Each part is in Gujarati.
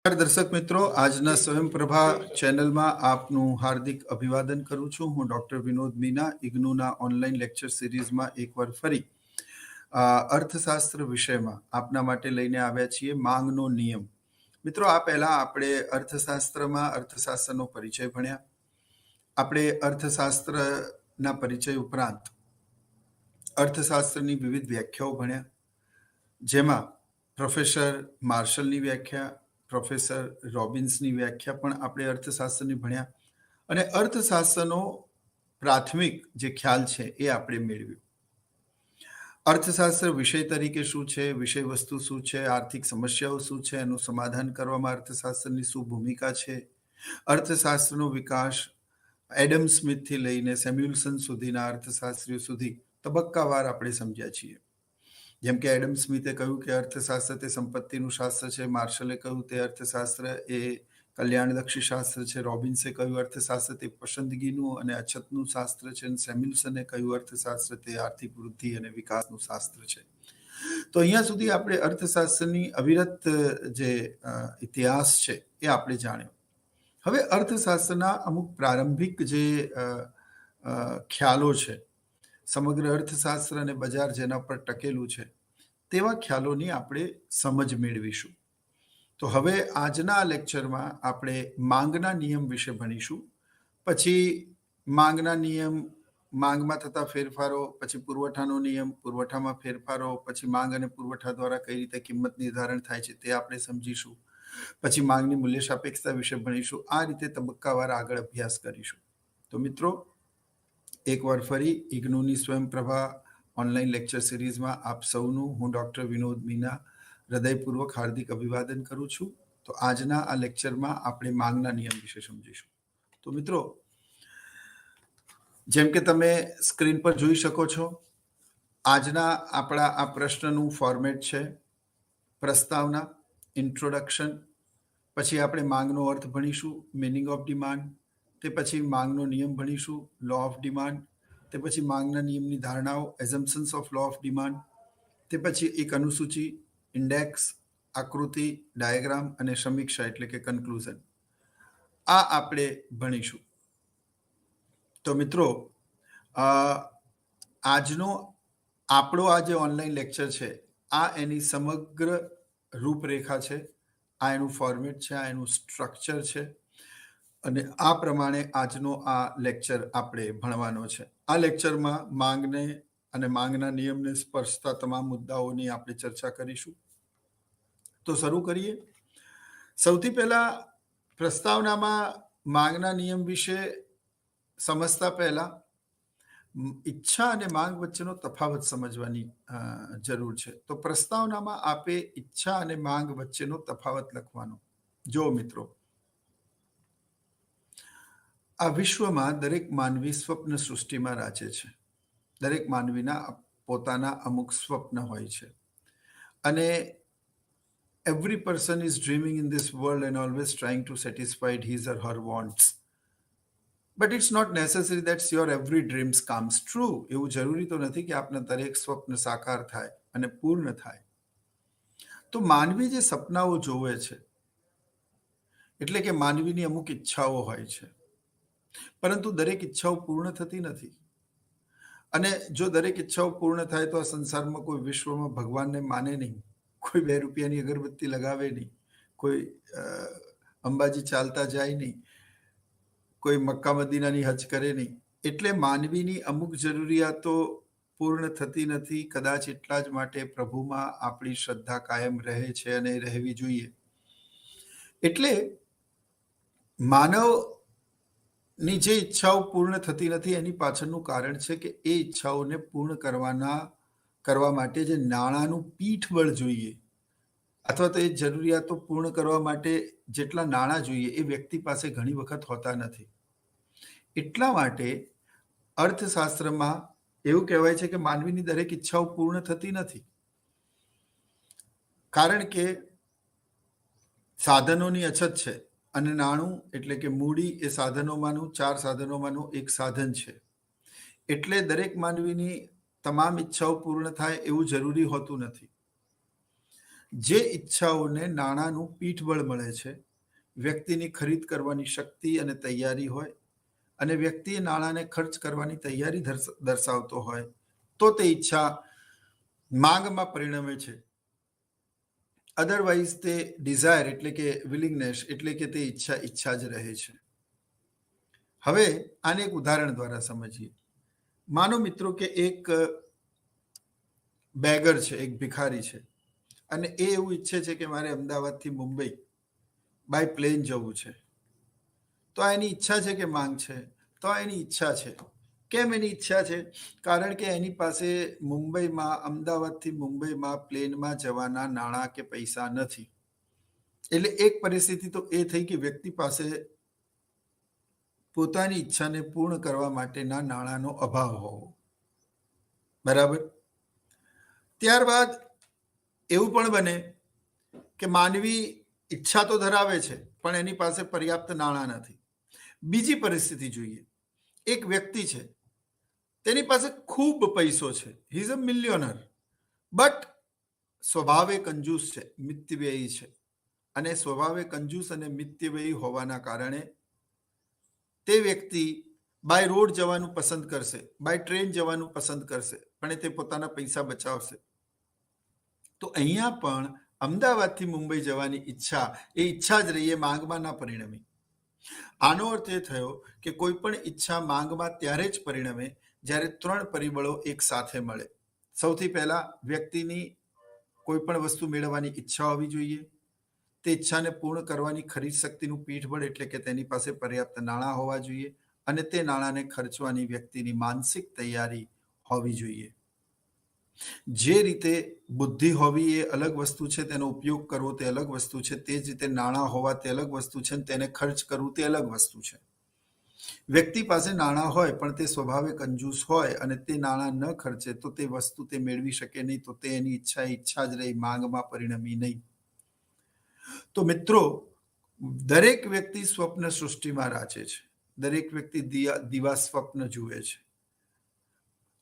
દર્શક મિત્રો, આજના સ્વયંપ્રભા ચેનલમાં આપનું હાર્દિક અભિવાદન કરું છું. હું ડોક્ટર વિનોદ મીના, ઇગ્નુના ઓનલાઈન લેક્ચર સિરીઝમાં એકવાર ફરી અર્થશાસ્ત્ર વિષયમાં આપના માટે લઈને આવ્યા છીએ માંગનો નિયમ. મિત્રો, આ પહેલા આપણે અર્થશાસ્ત્રનો પરિચય ભણ્યા. આપણે અર્થશાસ્ત્રના પરિચય ઉપરાંત અર્થશાસ્ત્રની વિવિધ વ્યાખ્યાઓ ભણ્યા, જેમાં પ્રોફેસર માર્શલની વ્યાખ્યા, પ્રોફેસર રોબિન્સની વ્યાખ્યા પણ આપણે અર્થશાસ્ત્રની ભણ્યા અને અર્થશાસ્ત્રનો પ્રાથમિક જે ખ્યાલ છે એ આપણે મેળવ્યું. અર્થશાસ્ત્ર વિષય તરીકે શું છે, વિષય વસ્તુ શું છે, આર્થિક સમસ્યાઓ શું છે, એનું સમાધાન કરવામાં અર્થશાસ્ત્રની શું ભૂમિકા છે, અર્થશાસ્ત્રનો વિકાસ એડમ સ્મિથથી લઈને સેમ્યુઅલ્સન સુધીના અર્થશાસ્ત્રીઓ સુધી તબક્કાવાર આપણે સમજ્યા છીએ. જેમ કે એડમ સ્મિથે કહ્યું કે અર્થશાસ્ત્ર તે સંપત્તિનું શાસ્ત્ર છે, માર્શલે કહ્યું તે અર્થશાસ્ત્ર એ કલ્યાણલક્ષી શાસ્ત્ર છે, રોબિન્સે કહ્યું અર્થશાસ્ત્ર તે પસંદગીનું અને અછતનું શાસ્ત્ર છે, અને સેમ્યુઅલ્સને કહ્યું અર્થશાસ્ત્ર તે આર્થિક વૃદ્ધિ અને વિકાસનું શાસ્ત્ર છે. તો અહીંયા સુધી આપણે અર્થશાસ્ત્રની અવિરત જે ઇતિહાસ છે એ આપણે જાણ્યો. હવે અર્થશાસ્ત્રના અમુક પ્રારંભિક જે ખ્યાલો છે, સમગ્ર અર્થશાસ્ત્ર અને બજાર જેના પર ટકેલું છે તેવા ખ્યાલોની આપણે સમજ મેળવીશું. તો હવે આજના લેક્ચરમાં આપણે માંગના નિયમ વિશે ભણીશું. પછી માંગના નિયમ, માંગમાં થતા ફેરફારો, પછી પુરવઠાનો નિયમ, પુરવઠામાં ફેરફારો, પછી માંગ અને પુરવઠા દ્વારા કઈ રીતે કિંમત નિર્ધારણ થાય છે તે આપણે સમજીશું. પછી માંગની મૂલ્ય સાપેક્ષતા વિશે ભણીશું. આ રીતે તબક્કાવાર આગળ અભ્યાસ કરીશું. તો મિત્રો, એકવાર ફરી ઇગ્નુની સ્વયંપ્રભા ઓનલાઈન લેક્ચર સિરીઝમાં આપ સૌનું હું ડોક્ટર વિનોદ મીના હૃદયપૂર્વક હાર્દિક અભિવાદન કરું છું. તો આજના આ લેક્ચરમાં આપણે માંગના નિયમ વિશે સમજીશું. તો મિત્રો, જેમ કે તમે સ્ક્રીન પર જોઈ શકો છો, આજના આપણા આ પ્રશ્નનું ફોર્મેટ છે પ્રસ્તાવના, ઇન્ટ્રોડક્શન, પછી આપણે માંગનો અર્થ ભણીશું, મિનિંગ ઓફ ડિમાન્ડ, તે પછી માંગનો નિયમ ભણીશું, લો ઓફ ડિમાન્ડ, તે પછી માંગના નિયમની ધારણાઓ, એઝમ્પશન્સ ઓફ લો ઓફ ડિમાન્ડ, તે પછી એક અનુસૂચિ, ઇન્ડેક્સ, આકૃતિ, ડાયાગ્રામ અને સમીક્ષા એટલે કે કન્ક્લુઝન. આ આપણે ભણીશું. તો મિત્રો, આજનો આપણો આ જે ઓનલાઈન લેક્ચર છે આ એની સમગ્ર રૂપરેખા છે, આ એનું ફોર્મેટ છે, આ એનું સ્ટ્રક્ચર છે અને આ પ્રમાણે આજનો આ લેક્ચર આપણે ભણવાનો છે. આ લેક્ચરમાં માંગને અને માંગના નિયમને સ્પર્શતા તમામ મુદ્દાઓની આપણે ચર્ચા કરીશું. તો શરૂ કરીએ. સૌથી પહેલા પ્રસ્તાવનામાં માંગના નિયમ વિશે સમજતા પહેલા ઈચ્છા અને માંગ વચ્ચેનો તફાવત સમજવાની જરૂર છે. તો પ્રસ્તાવનામાં આપે ઈચ્છા અને માંગ વચ્ચેનો તફાવત લખવાનો. જો મિત્રો, આ વિશ્વમાં દરેક માનવી સ્વપ્ન સૃષ્ટિમાં રાચે છે. દરેક માનવીના પોતાના અમુક સ્વપ્ન હોય છે અને every person is dreaming in this world and always trying to satisfy his or her wants. But it's not necessary that your every dreams comes true. એવું જરૂરી તો નથી કે આપના દરેક સ્વપ્ન સાકાર થાય અને પૂર્ણ થાય. તો માનવી જે સપનાઓ જોવે છે એટલે કે માનવીની અમુક ઈચ્છાઓ હોય છે, પરંતુ દરેક ઈચ્છાઓ પૂર્ણ થતી નથી. અને જો દરેક ઈચ્છાઓ પૂર્ણ થાય તો આ સંસારમાં કોઈ વિશ્વમાં ભગવાનને માને નહીં, કોઈ 2 રૂપિયાની અગરબત્તી લગાવે નહીં, કોઈ અંબાજી ચાલતા જાય નહીં, કોઈ મક્કા મદીનાની હજ કરે નહીં. એટલે માનવીની અમુક જરૂરિયાતો પૂર્ણ થતી નથી. કદાચ એટલા જ માટે પ્રભુમાં આપણી શ્રદ્ધા કાયમ રહે છે અને રહેવી જોઈએ. એટલે માનવની જે ઈચ્છાઓ પૂર્ણ થતી નથી એની પાછળનું કારણ છે કે એ ઈચ્છાઓને પૂર્ણ કરવા માટે જે નાણાંનું પીઠબળ જોઈએ અથવા તો એ જરૂરિયાતો પૂર્ણ કરવા માટે જેટલા નાણાં જોઈએ એ વ્યક્તિ પાસે ઘણી વખત હોતા નથી. એટલા માટે અર્થશાસ્ત્રમાં એવું કહેવાય છે કે માનવીની દરેક ઈચ્છાઓ પૂર્ણ થતી નથી, કારણ કે સાધનોની અછત છે અને નાણું એટલે કે મૂડી એ સાધનોમાંનું 4 સાધનોમાંનું એક સાધન છે. એટલે દરેક માનવીની તમામ ઈચ્છાઓ પૂર્ણ થાય એવું જરૂરી હોતું નથી. જે ઈચ્છાઓને નાણાંનું પીઠબળ મળે છે, વ્યક્તિની ખરીદ કરવાની શક્તિ અને તૈયારી હોય, અને વ્યક્તિએ નાણાંને ખર્ચ કરવાની તૈયારી દર્શાવતો હોય, તો તે ઈચ્છા માંગમાં પરિણમે છે. અધરવાઇઝ તે ડિઝાયર એટલે કે વિલિંગનેસ એટલે કે તે ઈચ્છા જ રહે છે. હવે આને એક ઉદાહરણ દ્વારા સમજીએ. માનો મિત્રો કે એક બેગર છે, એક ભિખારી છે, અને એ એવું ઈચ્છે છે કે મારે અમદાવાદથી મુંબઈ બાય પ્લેન જવું છે. તો આ એની ઈચ્છા છે કે માંગ છે? તો આ એની ઈચ્છા છે. કેમ એની ઈચ્છા છે? કારણ કે એની પાસે અમદાવાદથી મુંબઈમાં પ્લેનમાં જવાના નાણાં કે પૈસા નથી. એટલે એક પરિસ્થિતિ તો એ થઈ કે વ્યક્તિ પાસે પોતાની ઈચ્છાને પૂર્ણ કરવા માટેના નાણાંનો અભાવ હોવો. બરાબર. ત્યારબાદ એવું પણ બને કે માનવી ઈચ્છા તો ધરાવે છે, પણ એની પાસે પર્યાપ્ત નાણાં નથી. બીજી પરિસ્થિતિ જોઈએ. એક વ્યક્તિ છે, તેની પાસે ખૂબ પૈસો છે, he is a millionaire, but સ્વભાવે કંજૂસ છે, મિતવ્યયી છે. અને સ્વભાવે કંજૂસ અને મિતવ્યયી હોવાના કારણે તે વ્યક્તિ બાય રોડ જવાનું પસંદ કરશે, બાય ટ્રેન જવાનું પસંદ કરશે, પણ તે પોતાના પૈસા બચાવશે. તો અહીંયા પણ અમદાવાદથી મુંબઈ જવાની ઈચ્છા એ ઈચ્છા જ રહી, એ માંગમાં ના પરિણમી. આનો અર્થ એ થયો કે કોઈ પણ ઈચ્છા માંગમાં ત્યારે જ પરિણમે જ્યારે 3 પરિબળો એક સાથે મળે. સૌથી પહેલા વ્યક્તિની કોઈ પણ વસ્તુ મેળવવાની ઈચ્છા હોવી જોઈએ. તે ઈચ્છાને પૂર્ણ કરવાની ખરીદ શક્તિનું પીઠબળ એટલે કે તેની પાસે પર્યાપ્ત નાણાં હોવા જોઈએ, અને તે નાણાંને ખર્ચવાની વ્યક્તિની માનસિક તૈયારી હોવી જોઈએ. જે રીતે બુદ્ધિ હોવી એ અલગ વસ્તુ છે, તેનો ઉપયોગ કરવો તે અલગ વસ્તુ છે, તે જ રીતે નાણાં હોવા તે અલગ વસ્તુ છે, તેને ખર્ચ કરવું તે અલગ વસ્તુ છે. વ્યક્તિ પાસે નાણાં હોય પણ તે સ્વભાવે કંજૂસ હોય અને તે નાણાં ન ખર્ચે તો તે વસ્તુ તે મેળવી શકે નહીં, તો તે એની ઈચ્છા જ રહી, માંગમાં પરિણમી નહીં. તો મિત્રો, દરેક વ્યક્તિ સ્વપ્ન સૃષ્ટિમાં રાચે છે. દરેક વ્યક્તિ દિવા સ્વપ્ન જુએ છે,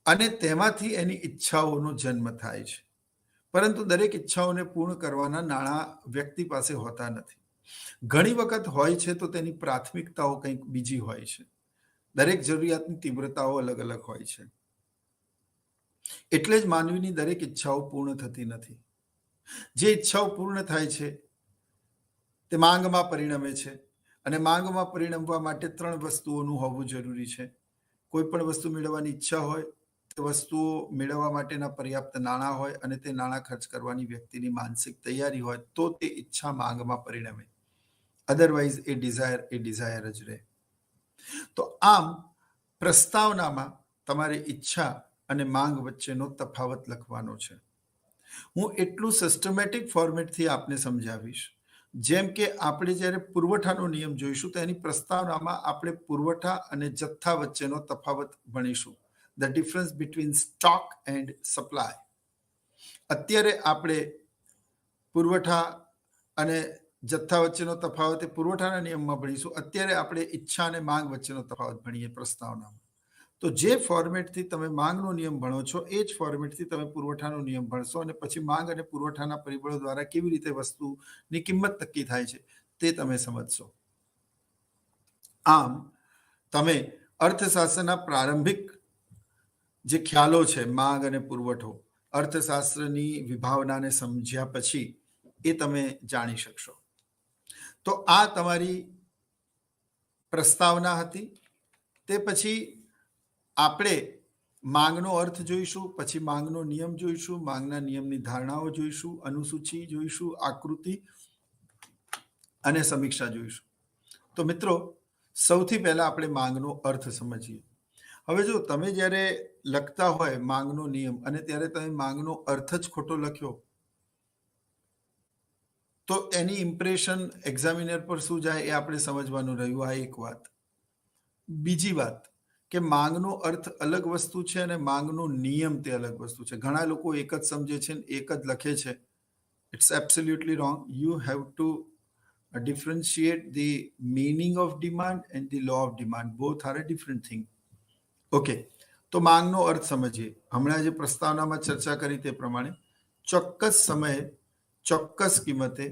અને તેમાંથી એની ઈચ્છાઓનો જન્મ થાય છે. પરંતુ દરેક ઈચ્છાઓને પૂર્ણ કરવાના નાણાં વ્યક્તિ પાસે હોતા નથી. ઘણી વખત હોય છે તો તેની પ્રાથમિકતાઓ કંઈક બીજી હોય છે. દરેક જરૂરિયાતની તીવ્રતાઓ અલગ અલગ હોય છે. એટલે જ માનવીની દરેક ઈચ્છાઓ પૂર્ણ થતી નથી. જે ઈચ્છાઓ પૂર્ણ થાય છે તે માંગમાં પરિણમે છે, અને માંગમાં પરિણમવા માટે 3 વસ્તુઓનું હોવું જરૂરી છે. કોઈ પણ વસ્તુ મેળવવાની ઈચ્છા હોય, તે વસ્તુઓ મેળવવા માટેના પર્યાપ્ત નાણાં હોય, અને તે નાણાં ખર્ચ કરવાની વ્યક્તિની માનસિક તૈયારી હોય, તો તે ઈચ્છા માંગમાં પરિણમે. અધરવાઇઝ એ ડિઝાયર જ રહે. તો આમ પ્રસ્તાવનામાં તમારે ઈચ્છા અને માંગ વચ્ચેનો તફાવત લખવાનો છે. હું એટલું સિસ્ટમેટિક ફોર્મેટથી આપને સમજાવીશ. જેમ કે આપણે જ્યારે પુરવઠાનો નિયમ જોઈશું, તો એની પ્રસ્તાવનામાં આપણે પુરવઠા અને જથ્થા વચ્ચેનો તફાવત ભણીશું. The difference between stock and supply. અત્યારે આપણે પુરવઠા અને જથ્થા વચ્ચેનો તફાવત એ પુરવઠાના નિયમમાં ભણીશું. અત્યારે આપણે ઈચ્છા અને માંગ વચ્ચેનો તફાવત ભણીએ પ્રસ્તાવનામાં. તો જે ફોર્મેટથી તમે માંગનો નિયમ ભણો છો, એ જ ફોર્મેટથી તમે પુરવઠાનો નિયમ ભણશો, અને પછી માંગ અને પુરવઠાના પરિબળો દ્વારા કેવી રીતે વસ્તુની કિંમત નક્કી થાય છે તે તમે સમજશો. આમ તમે અર્થશાસ્ત્રના પ્રારંભિક જે ખ્યાલો છે, માંગ અને પુરવઠો, અર્થશાસ્ત્રની વિભાવનાને સમજ્યા પછી એ તમે જાણી શકશો. તો આ તમારી પ્રસ્તાવના હતી. તે પછી આપણે માંગનો અર્થ જોઈશું, પછી માંગનો નિયમ જોઈશું, માંગના નિયમની ધારણાઓ જોઈશું, અનુસૂચિ જોઈશું, આકૃતિ અને સમીક્ષા જોઈશું. તો મિત્રો, સૌથી પહેલા આપણે માંગનો અર્થ સમજીએ. હવે જો તમે જ્યારે લખતા હોય માંગનો નિયમ, અને ત્યારે તમે માંગનો અર્થ જ ખોટો લખ્યો, તો એની ઇમ્પ્રેશન એક્ઝામિનર પર શું જાય એ આપણે સમજવાનું રહ્યું. આ એક વાત. બીજી વાત કે માંગનો અર્થ અલગ વસ્તુ છે અને માંગનો નિયમ તે અલગ વસ્તુ છે. ઘણા લોકો એક જ સમજે છે, એક જ લખે છે. It's absolutely wrong. You have to differentiate the meaning of demand and the law of demand. Both are a different thing. Okay. તો માંગનો અર્થ સમજીએ. હમણાં જે પ્રસ્તાવનામાં ચર્ચા કરી તે પ્રમાણે ચોક્કસ સમયે ચોક્કસ કિંમતે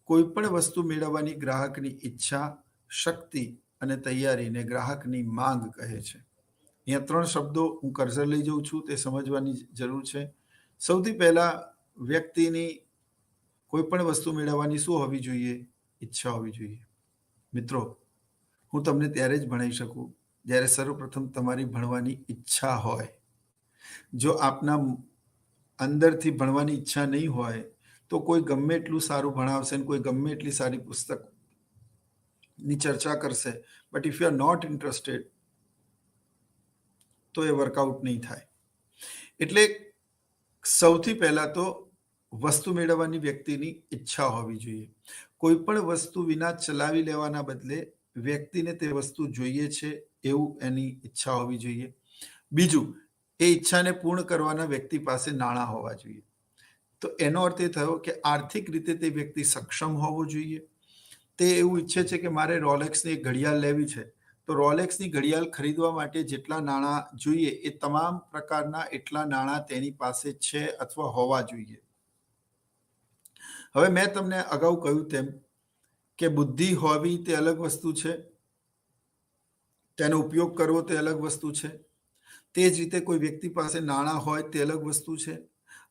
કોઈ પણ વસ્તુ મેળવવાની ગ્રાહકની ઈચ્છા, શક્તિ અને તૈયારીને ગ્રાહકની માંગ કહે છે. અહીંયા 3 શબ્દો હું કર્સર લઈ જઉં છું, તે સમજવાની જરૂર છે. સૌથી પહેલા વ્યક્તિની કોઈ પણ વસ્તુ મેળવવાની શું હોવી જોઈએ? ઈચ્છા હોવી જોઈએ. મિત્રો, હું તમને ત્યારે જ ભણાવી શકું જ્યારે સર્વપ્રથમ તમારી ભણવાની ઈચ્છા હોય. જો આપના અંદરથી ભણવાની ઈચ્છા નહીં હોય તો કોઈ ગમે એટલું સારું ભણાવશે અને કોઈ ગમે એટલી સારી પુસ્તકની ચર્ચા કરશે, but if you are not interested તો એ વર્કઆઉટ નહીં થાય. એટલે સૌથી પહેલા તો વસ્તુ મેળવવાની વ્યક્તિની ઈચ્છા હોવી જોઈએ. કોઈ પણ વસ્તુ વિના ચલાવી લેવાના બદલે વ્યક્તિને તે વસ્તુ જોઈએ છે એવું એની ઈચ્છા હોવી જોઈએ. બીજું, એ ઈચ્છાને પૂર્ણ કરવાના વ્યક્તિ પાસે નાણાં હોવા જોઈએ. તો એનો અર્થ એ થયો કે આર્થિક રીતે તે વ્યક્તિ સક્ષમ હોવો જોઈએ. તે એવું ઈચ્છે છે કે મારે રોલેક્સની એક ઘડિયાળ લેવી છે, તો રોલેક્સની ઘડિયાળ ખરીદવા માટે જેટલા નાણાં જોઈએ એ તમામ પ્રકારના એટલા નાણાં તેની પાસે છે અથવા હોવા જોઈએ. હવે મેં તમને અગાઉ કહ્યું તેમ કે બુદ્ધિ હોવી તે અલગ વસ્તુ છે, તેનો ઉપયોગ કરવો તે અલગ વસ્તુ છે. તે જ રીતે કોઈ વ્યક્તિ પાસે નાણાં હોય તે અલગ વસ્તુ છે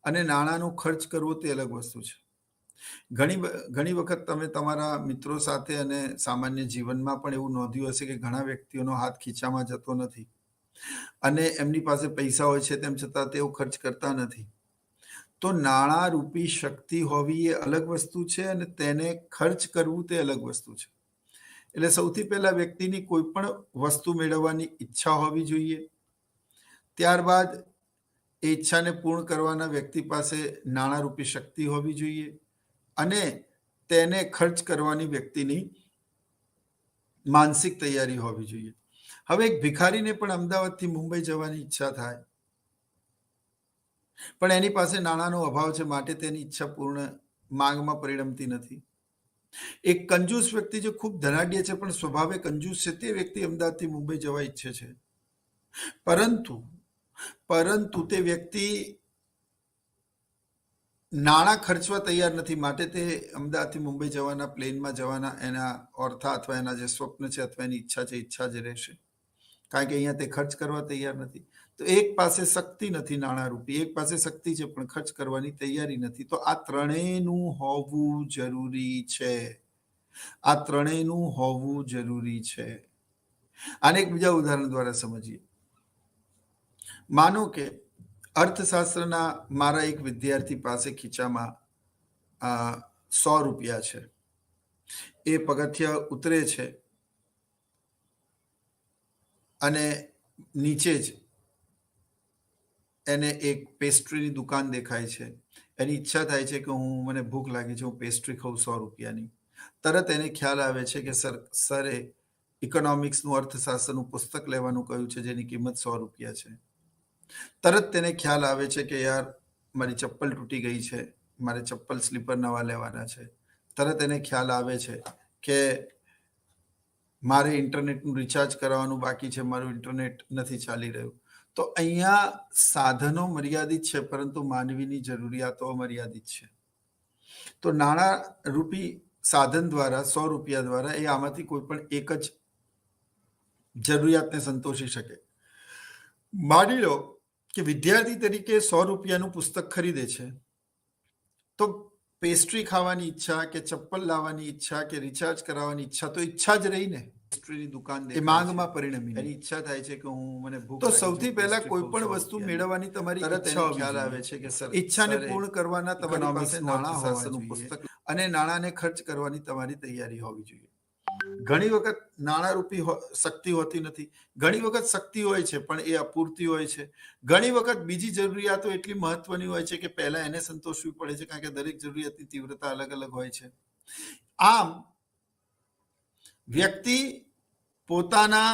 અને નાણાંનો ખર્ચ કરવો તે અલગ વસ્તુ છે. ઘણી વખત તમે તમારા મિત્રો સાથે અને સામાન્ય જીવનમાં પણ એવું નોંધ્યું હશે કે ઘણા વ્યક્તિઓનો હાથ ખીચામાં જતો નથી અને એમની પાસે પૈસા હોય છે તેમ છતાં તેઓ ખર્ચ કરતા નથી. તો નાણાં રૂપી શક્તિ હોવી એ અલગ વસ્તુ છે અને તેને ખર્ચ કરવું તે અલગ વસ્તુ છે. એટલે સૌથી પહેલા વ્યક્તિની કોઈ પણ વસ્તુ મેળવવાની ઈચ્છા હોવી જોઈએ. ત્યારબાદ એ ઈચ્છાને પૂર્ણ કરવાના વ્યક્તિ પાસે નાણાંરૂપી શક્તિ હોવી જોઈએ અને તેને ખર્ચ કરવાની વ્યક્તિની માનસિક તૈયારી હોવી જોઈએ. હવે એક ભિખારીને પણ અમદાવાદથી મુંબઈ જવાની ઈચ્છા થાય, પણ એની પાસે નાણાંનો અભાવ છે, માટે તેની ઈચ્છા પૂર્ણ માંગમાં પરિણમતી નથી. એક કંજૂસ વ્યક્તિ જે ખૂબ ધનાઢ્ય છે પણ સ્વભાવે કંજૂસ છે, તે વ્યક્તિ અમદાવાદથી મુંબઈ જવા ઈચ્છે છે, પરંતુ તે વ્યક્તિ નાણાં ખર્ચવા તૈયાર નથી, માટે તે અમદાવાદથી મુંબઈ જવાના, પ્લેનમાં જવાના એના ઓરથા અથવા એના જે સ્વપ્ન છે અથવા એની ઈચ્છા છે, ઈચ્છા જ રહેશે, કારણ કે અહીંયા તે ખર્ચ કરવા તૈયાર નથી. તો એક પાસે શક્તિ નથી નાણાંરૂપી, એક પાસે શક્તિ છે પણ ખર્ચ કરવાની તૈયારી નથી. તો આ ત્રણેયનું હોવું જરૂરી છે. આ ત્રણેયનું હોવું જરૂરી છે. આને એક બીજા ઉદાહરણ દ્વારા સમજીએ. માનો કે અર્થશાસ્ત્રના મારા એક વિદ્યાર્થી પાસે ખીચામાં 100 રૂપિયા છે. એ પગથિયા ઉતરે છે અને નીચે જ એને એક પેસ્ટ્રીની દુકાન દેખાય છે. એની ઈચ્છા થાય છે કે મને ભૂખ લાગી છે, હું પેસ્ટ્રી ખાઉં 100 રૂપિયાની. તરત એને ખ્યાલ આવે છે કે સરે ઇકોનોમિક્સનું, અર્થશાસ્ત્રનું પુસ્તક લેવાનું કહ્યું છે જેની કિંમત 100 રૂપિયા છે. તરત તેને ખ્યાલ આવે છે કે યાર મારી ચપ્પલ તૂટી ગઈ છે, મારે ચપ્પલ સ્લીપર નવા લેવાના છે. તરત એને ખ્યાલ આવે છે કે મારે ઇન્ટરનેટનું રિચાર્જ કરાવવાનું બાકી છે, મારું ઇન્ટરનેટ નથી ચાલી રહ્યું. તો અહીંયા સાધનો મર્યાદિત છે, પરંતુ માનવીની જરૂરિયાતો મર્યાદિત છે. તો નાણાં રૂપી સાધન દ્વારા 100 રૂપિયા દ્વારા એ આમાંથી કોઈ પણ એક જ જરૂરિયાતને સંતોષી શકે. માની લો કે વિદ્યાર્થી તરીકે 100 રૂપિયાનું પુસ્તક ખરીદે છે, તો પેસ્ટ્રી ખાવાની ઈચ્છા કે ચપ્પલ લાવવાની ઈચ્છા કે રિચાર્જ કરાવવાની ઈચ્છા તો ઈચ્છા જ રહી ને. પેસ્ટ્રીની દુકાન એ માંગમાં પરિણમી, એની ઈચ્છા થાય છે કે મને ભૂખ. તો સૌથી પહેલા કોઈ પણ વસ્તુ મેળવવાની તમારી ઈચ્છા ખ્યાલ આવે છે કે સર ઈચ્છાને પૂર્ણ કરવાના તમારી પાસે નાણાં હોવાનું પુસ્તક અને નાણાંને ખર્ચ કરવાની તમારી તૈયારી હોવી જોઈએ. ઘણી વખત નાણાંરૂપી શક્તિ હોતી નથી, ઘણી વખત શક્તિ હોય છે પણ એ અપૂરતી હોય છે. ઘણી વખત બીજી જરૂરિયાતો એટલી મહત્વની હોય છે કે પહેલા એને સંતોષવી પડે છે, કારણ કે દરેક જરૂરિયાતની તીવ્રતા અલગ અલગ હોય છે. આમ વ્યક્તિ પોતાના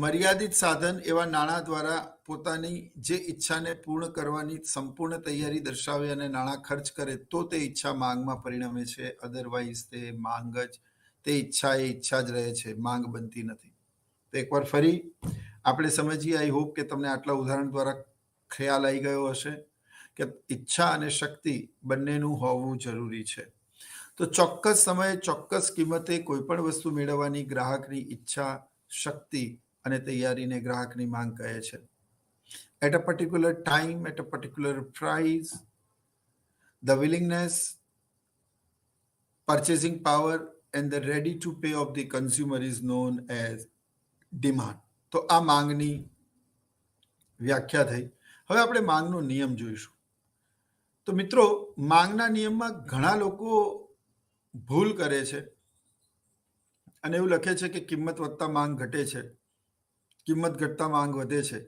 મર્યાદિત સાધન એવા નાણાં દ્વારા પોતાની જે ઈચ્છાને પૂર્ણ કરવાની સંપૂર્ણ તૈયારી દર્શાવે અને નાણાં ખર્ચ કરે તો તે ઈચ્છા માંગમાં પરિણમે છે. અધરવાઇઝ તે માંગ જ, તે ઈચ્છા એ ઈચ્છા જ રહે છે, માંગ બનતી નથી. તો એકવાર ફરી આપણે સમજીએ. આઈ હોપ કે તમને આટલા ઉદાહરણ દ્વારા ખ્યાલ આવી ગયો હશે કે ઈચ્છા અને શક્તિ બંનેનું હોવું જરૂરી છે. તો ચોક્કસ સમયે ચોક્કસ કિંમતે કોઈ પણ વસ્તુ મેળવવાની ગ્રાહકની ઈચ્છા, શક્તિ અને તૈયારીને ગ્રાહકની માંગ કહે છે. At a particular time, at a particular price, the willingness, purchasing power and the ready to pay of the consumer is known as demand. તો આ માંગની વ્યાખ્યા થઈ. હવે આપણે માંગનો નિયમ જોઈશું. તો મિત્રો, માંગના નિયમમાં ઘણા લોકો ભૂલ કરે છે અને એવું લખે છે કે કિંમત વધતા માંગ ઘટે છે, કિંમત ઘટતા માંગ વધે છે.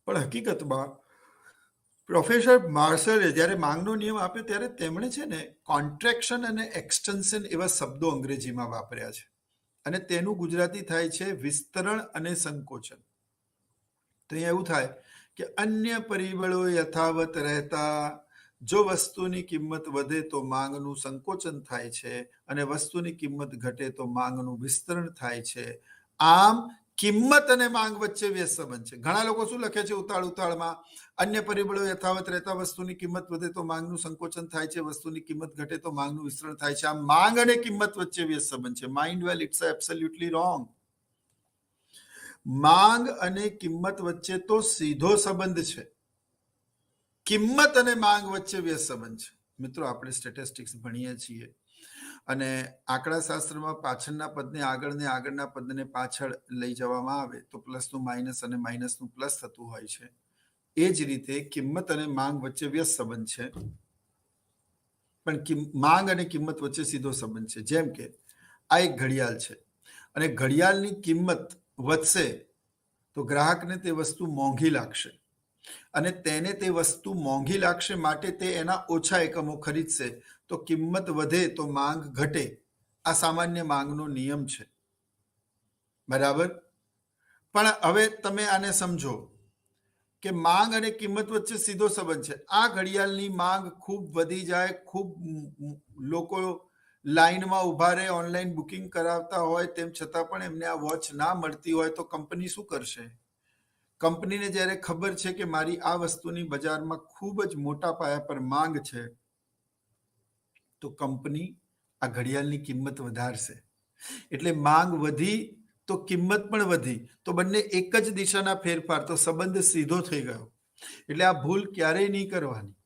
પણ હકીકતમાં પ્રોફેસર માર્શલે જ્યારે માંગનો નિયમ આપ્યો ત્યારે તેમણે છે ને કોન્ટ્રેક્શન અને એક્સટેન્શન એવા શબ્દો અંગ્રેજીમાં વાપર્યા છે અને તેનું ગુજરાતી થાય છે વિસ્તરણ અને સંકોચન. તો અહીંયા એવું થાય કે અન્ય પરિબળો યથાવત રહેતા જો વસ્તુની કિંમત વધે તો માંગનું સંકોચન થાય છે અને વસ્તુની કિંમત ઘટે તો માંગનું વિસ્તરણ થાય છે. આમ કિંમત અને માંગ વચ્ચે વ્યસ્ત સંબંધ છે. ઘણા લોકો શું લખે છે ઉતાળમાં, અન્ય પરિબળો યથાવત રહેતા વસ્તુની કિંમત વધે તો માંગનું સંકોચન થાય છે, વસ્તુની કિંમત ઘટે તો માંગનું વિસ્તરણ થાય છે. આમ માંગ અને કિંમત વચ્ચે વ્યસ્ત સંબંધ છે. Mind well, it's absolutely wrong. માંગ અને કિંમત વચ્ચે તો સીધો સંબંધ છે. કિંમત અને માંગ વચ્ચે વ્યસ્ત સંબંધ છે. મિત્રો, આપણે સ્ટેટિસ્ટિક્સ ભણીએ છીએ અને આંકડાશાસ્ત્રમાં પાછળના પદને આગળ ને આગળના પદને પાછળ લઈ જવામાં આવે તો પ્લસનું માઇનસ અને માઇનસનું પ્લસ થતું હોય છે. એ જ રીતે કિંમત અને માંગ વચ્ચે વ્યસ્ત સંબંધ છે, પણ માંગ અને કિંમત વચ્ચે સીધો સંબંધ છે. જેમ કે આ એક ઘડિયાળ છે અને ઘડિયાળની કિંમત વધશે તો ગ્રાહકને તે વસ્તુ મોંઘી લાગશે અને તેને તે વસ્તુ મોંઘી લાગશે માટે તે એના ઓછા એકમો ખરીદશે. તો કિંમત વધે તો માંગ ઘટે. આ સામાન્ય માંગનો નિયમ છે. બરાબર? પણ હવે તમે આને સમજો કે માંગ અને કિંમત વચ્ચે સીધો સંબંધ છે. આ ઘડિયાળની માંગ ખૂબ વધી જાય, ખૂબ લોકો લાઈનમાં ઉભા રહે, ઓનલાઈન બુકિંગ કરાવતા હોય, તેમ છતાં પણ એમને આ વોચ ના મળતી હોય તો કંપની શું કરશે? કંપનીને જ્યારે ખબર છે કે મારી આ વસ્તુની બજારમાં ખૂબ જ મોટા પાયા પર માંગ છે તો કંપની આ ઘડિયાળની કિંમત વધારશે. એટલે માંગ વધી તો કિંમત પણ વધી, તો બંને એક જ દિશાના ફેરફાર, તો સંબંધ સીધો થઈ ગયો. એટલે આ ભૂલ ક્યારેય નહીં કરવાની.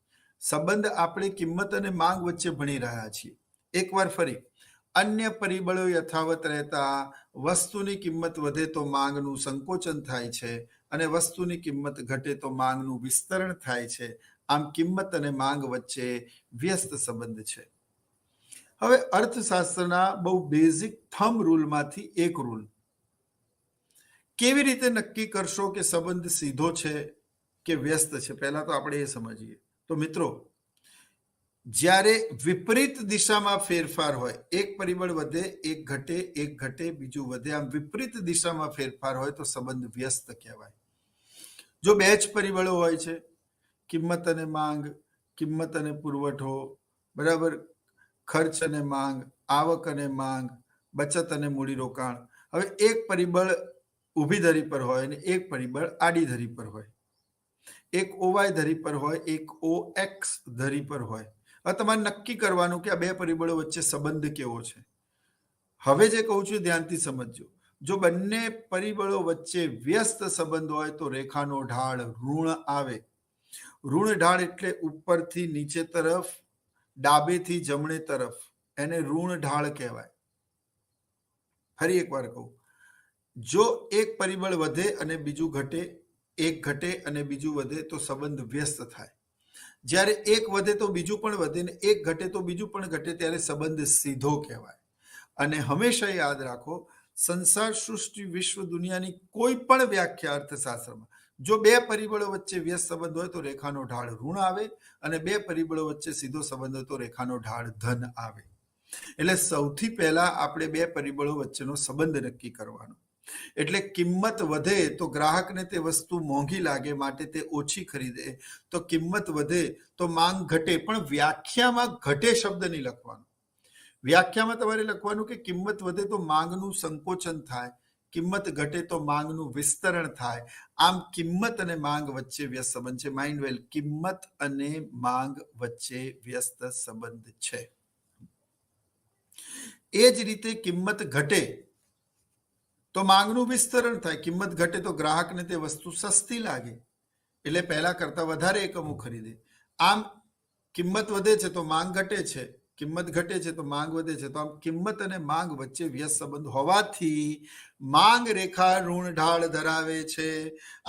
સંબંધ આપણે કિંમત અને માંગ વચ્ચે ભણી રહ્યા છીએ. એકવાર ફરી, અન્ય પરિબળો યથાવત રહેતા વસ્તુની કિંમત વધે તો માંગનું સંકોચન થાય છે અને વસ્તુની કિંમત ઘટે તો માંગનું વિસ્તરણ થાય છે. આમ કિંમત અને માંગ વચ્ચે વ્યસ્ત સંબંધ છે. હવે અર્થશાસ્ત્રના બહુ બેઝિક થંબ રૂલમાંથી એક રૂલ. કેવી રીતે નક્કી કરશો કે સંબંધ સીધો છે કે વ્યસ્ત છે? પહેલા તો આપણે એ સમજીએ. તો મિત્રો, જ્યારે વિપરીત દિશામાં ફેરફાર હોય, એક પરિબળ વધે, એક ઘટે, બીજું વધે, આમ વિપરીત દિશામાં ફેરફાર હોય તો સંબંધ વ્યસ્ત કહેવાય. જો બે જ પરિબળો હોય છે, કિંમત અને માંગ, કિંમત અને પુરવઠો, બરાબર, ખર્ચ અને માંગ, આવક અને માંગ, બચત અને મૂડીરોકાણ. હવે એક પરિબળ ઊભી ધરી પર હોય અને એક પરિબળ આડી ધરી પર હોય, એક OY ધરી પર હોય, એક OX ધરી પર હોય. હવે તમારે નક્કી કરવાનું કે આ બે પરિબળો વચ્ચે સંબંધ કેવો છે. હવે જે કહું છું ધ્યાનથી સમજજો. જો બંને પરિબળો વચ્ચે વ્યસ્ત સંબંધ હોય તો રેખાનો ઢાળ ઋણ આવે. ઋણ ઢાળ એટલે ઉપરથી નીચે તરફ, ડાબેથી જમણે તરફ, એને ઋણ ઢાળ કહેવાય. ફરી એકવાર કહું, જો એક પરિબળ વધે અને બીજું ઘટે, એક ઘટે અને બીજું વધે તો સંબંધ વ્યસ્ત થાય. જ્યારે એક વધે તો બીજું પણ વધે ને એક ઘટે તો બીજું પણ ઘટે ત્યારે સંબંધ સીધો કહેવાય. અને હંમેશા યાદ રાખો, સંસાર, સૃષ્ટિ, વિશ્વ, દુનિયાની કોઈ પણ વ્યાખ્યા અર્થશાસ્ત્રમાં જો બે પરિબળો વચ્ચે વ્યસ્ત સંબંધ હોય તો રેખાનો ઢાળ ઋણ આવે અને બે પરિબળો વચ્ચે સીધો સંબંધ હોય તો રેખાનો ઢાળ ધન આવે. એટલે સૌથી પહેલા આપણે બે પરિબળો વચ્ચેનો સંબંધ નક્કી કરવાનો. એટલે કિંમત વધે તો ગ્રાહકને તે વસ્તુ મોંઘી લાગે માટે તે ઓછી ખરીદે, તો કિંમત વધે તો માંગ ઘટે. પણ વ્યાખ્યામાં ઘટે શબ્દ નહીં લખવાનો. વ્યાખ્યામાં તમારે લખવાનું કે કિંમત વધે તો માંગનું સંકોચન થાય, કિંમત ઘટે તો માંગનું વિસ્તરણ થાય. આમ કિંમત અને માંગ વચ્ચે વ્યસ્ત સંબંધ છે. માઇન્ડ વેલ, કિંમત અને માંગ વચ્ચે વ્યસ્ત સંબંધ છે. એ જ રીતે કિંમત ઘટે તો માંગનું વિસ્તરણ થાય. કિંમત ઘટે તો ગ્રાહકને તે વસ્તુ સસ્તી લાગે, એટલે પહેલા કરતા વધારે એકમો ખરીદે. આમ કિંમત વધે છે તો માંગ ઘટે છે, કિંમત ઘટે છે તો માંગ વધે છે. તો આમ કિંમત અને માંગ વચ્ચે વ્યસ્ત સંબંધ હોવાથી માંગ રેખા ઋણ ઢાળ ધરાવે છે.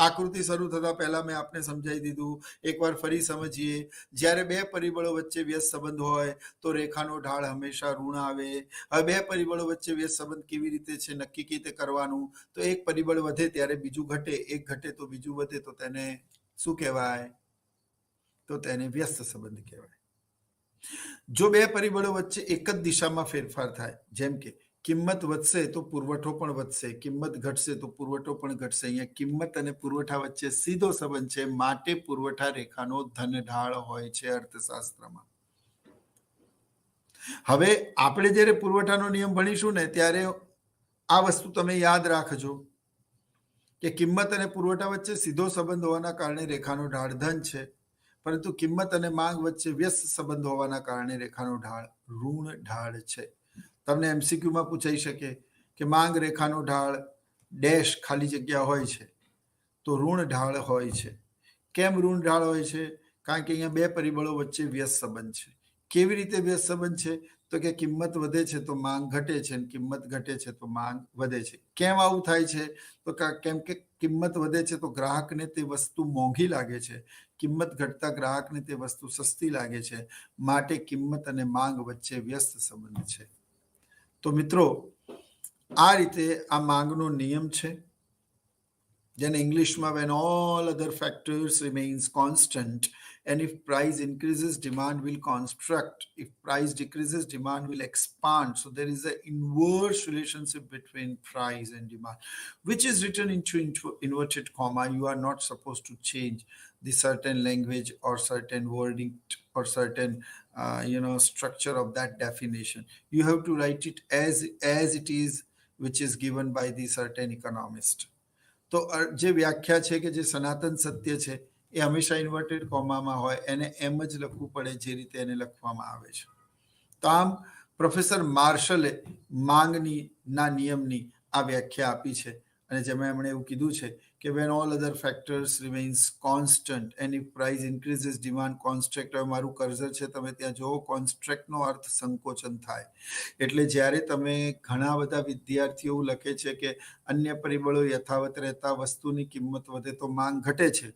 આકૃતિ શરૂ થતા પહેલા મેં આપને સમજાવી દીધું. એકવાર ફરી સમજીએ. જ્યારે બે પરિબળો વચ્ચે વ્યસ્ત સંબંધ હોય તો રેખાનો ઢાળ હંમેશા ઋણ આવે. હવે બે પરિબળો વચ્ચે વ્યસ્ત સંબંધ કેવી રીતે છે, નક્કી કેવી રીતે કરવાનું? તો એક પરિબળ વધે ત્યારે બીજું ઘટે, એક ઘટે તો બીજું વધે, તો તેને શું કહેવાય? તો તેને વ્યસ્ત સંબંધ કહેવાય. જો બે પરિબળો વચ્ચે એક જ દિશામાં ફેરફાર થાય, જેમ કે કિંમત વધશે તો પુરવઠો પણ વધશે, કિંમત ઘટશે તો પુરવઠો પણ ઘટશે. અહીંયા કિંમત અને પુરવઠા વચ્ચે સીધો સંબંધ છે, માટે પુરવઠા રેખાનો ધનઢાળ હોય છે અર્થશાસ્ત્રમાં. હવે આપણે જ્યારે પુરવઠાનો નિયમ ભણીશું ને ત્યારે આ વસ્તુ તમે યાદ રાખજો કે કિંમત અને પુરવઠા વચ્ચે સીધો સંબંધ હોવાના કારણે રેખાનો ઢાળ ધન છે, પરંતુ કિંમત અને માંગ વચ્ચે વ્યસ્ત સંબંધ હોવાના કારણે રેખાનો ઢાળ ઋણ ઢાળ છે. તમને એમસીક્યુમાં પૂછાઈ શકે કે માંગ રેખાનો ઢાળ ડેશ ખાલી જગ્યા હોય છે તો ઋણ ઢાળ હોય છે. કેમ ઋણ ઢાળ હોય છે? કારણ કે અહીંયા બે પરિબળો વચ્ચે વ્યસ્ત સંબંધ છે. કેવી રીતે વ્યસ્ત સંબંધ છે? તો કે કિંમત વધે છે તો માંગ ઘટે છે, અને કિંમત ઘટે છે તો માંગ વધે છે. કેમ આવું થાય છે? તો કેમ કે કિંમત વધે છે તો ગ્રાહકને તે વસ્તુ મોંઘી લાગે છે, કિંમત ઘટતા ગ્રાહકને તે વસ્તુ સસ્તી લાગે છે, માટે કિંમત અને માંગ વચ્ચે વ્યસ્ત સંબંધ છે. તો મિત્રો, આ રીતે આ માંગનો નિયમ છે, જેને ઇંગ્લિશમાં when all other factors remains constant and if price increases demand will contract, if price decreases demand will expand. So there is an inverse relationship between price and demand, which is written into inverted comma. You are not supposed to change the certain language or certain wording or certain structure of that definition. You have to write it as it is, which is given by the certain economist. તો જે વ્યાખ્યા છે કે જે સનાતન સત્ય છે એ હંમેશા ઇન્વર્ટેડ કોમામાં હોય, એને એમ જ લખવું પડે જે રીતે એને લખવામાં આવે છે. તો આમ પ્રોફેસર માર્શલે માંગના નિયમની આ વ્યાખ્યા આપી છે, અને જેમાં એમણે એવું કીધું છે કે when all other factors remains constant and if price increases demand constrict. હવે મારું કર્સર છે, તમે ત્યાં જુઓ, કોન્સ્ટ્રેક્ટનો અર્થ સંકોચન થાય. એટલે જ્યારે તમે ઘણા બધા વિદ્યાર્થીઓ એવું લખે છે કે અન્ય પરિબળો યથાવત રહેતા વસ્તુની કિંમત વધે તો માંગ ઘટે છે,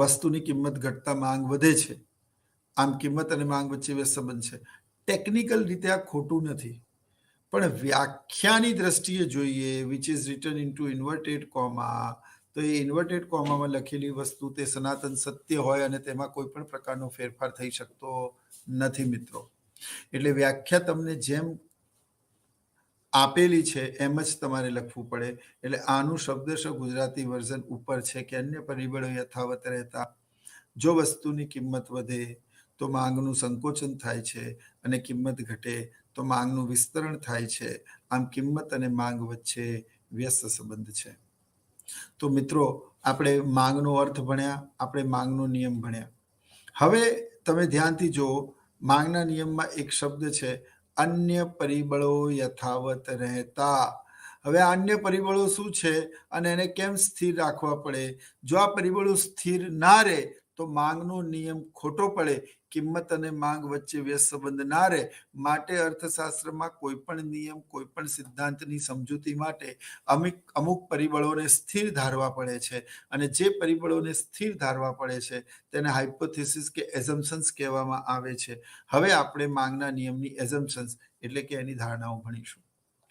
વસ્તુની કિંમત ઘટતા માંગ વધે છે, આમ કિંમત અને માંગ વચ્ચે વ્યસ્ત સંબંધ છે. ટેકનિકલ રીતે આ ખોટું નથી, પણ વ્યાખ્યાની દ્રષ્ટિએ જોઈએ, which is return into inverted comma, તો એ ઇન્વર્ટેડ કોમામાં લખેલી વસ્તુ તે સનાતન સત્ય હોય અને તેમાં કોઈ પણ પ્રકારનો ફેરફાર થઈ શકતો નથી મિત્રો. એટલે વ્યાખ્યા તમને જેમ આપેલી છે એમ જ તમારે લખવું પડે. એટલે આનું શબ્દશ ગુજરાતી વર્ઝન ઉપર છે કે અન્ય પરિબળો યથાવત રહેતા જો વસ્તુની કિંમત વધે તો માંગનું સંકોચન થાય છે, અને કિંમત ઘટે તો માંગનું વિસ્તરણ થાય છે. આમ કિંમત અને માંગ વચ્ચે વ્યસ્ત સંબંધ છે. તો મિત્રો, આપણે માંગનો અર્થ ભણ્યા, આપણે માંગનો નિયમ ભણ્યા. હવે તમે ધ્યાનથી જુઓ, માંગના નિયમમાં એક શબ્દ છે અન્ય પરિબળો યથાવત રહેતા. હવે આ અન્ય પરિબળો શું છે અને એને કેમ સ્થિર રાખવા પડે? જો આ પરિબળો સ્થિર ના રહે તો માંગનો નિયમ ખોટો પડે, કિંમત અને માંગ વચ્ચે વ્યસ્ત સંબંધ ના રહે. માટે અર્થશાસ્ત્રમાં કોઈ પણ નિયમ, કોઈ પણ સિદ્ધાંતની સમજૂતી માટે અમુક પરિબળોને સ્થિર ધારવા પડે છે, અને જે પરિબળોને સ્થિર ધારવા પડે છે તેને હાઇપોથેસિસ કે એઝમ્પશન્સ કહેવામાં આવે છે. હવે આપણે માંગના નિયમની એઝમ્પશન્સ એટલે કે એની ધારણાઓ ભણીશું.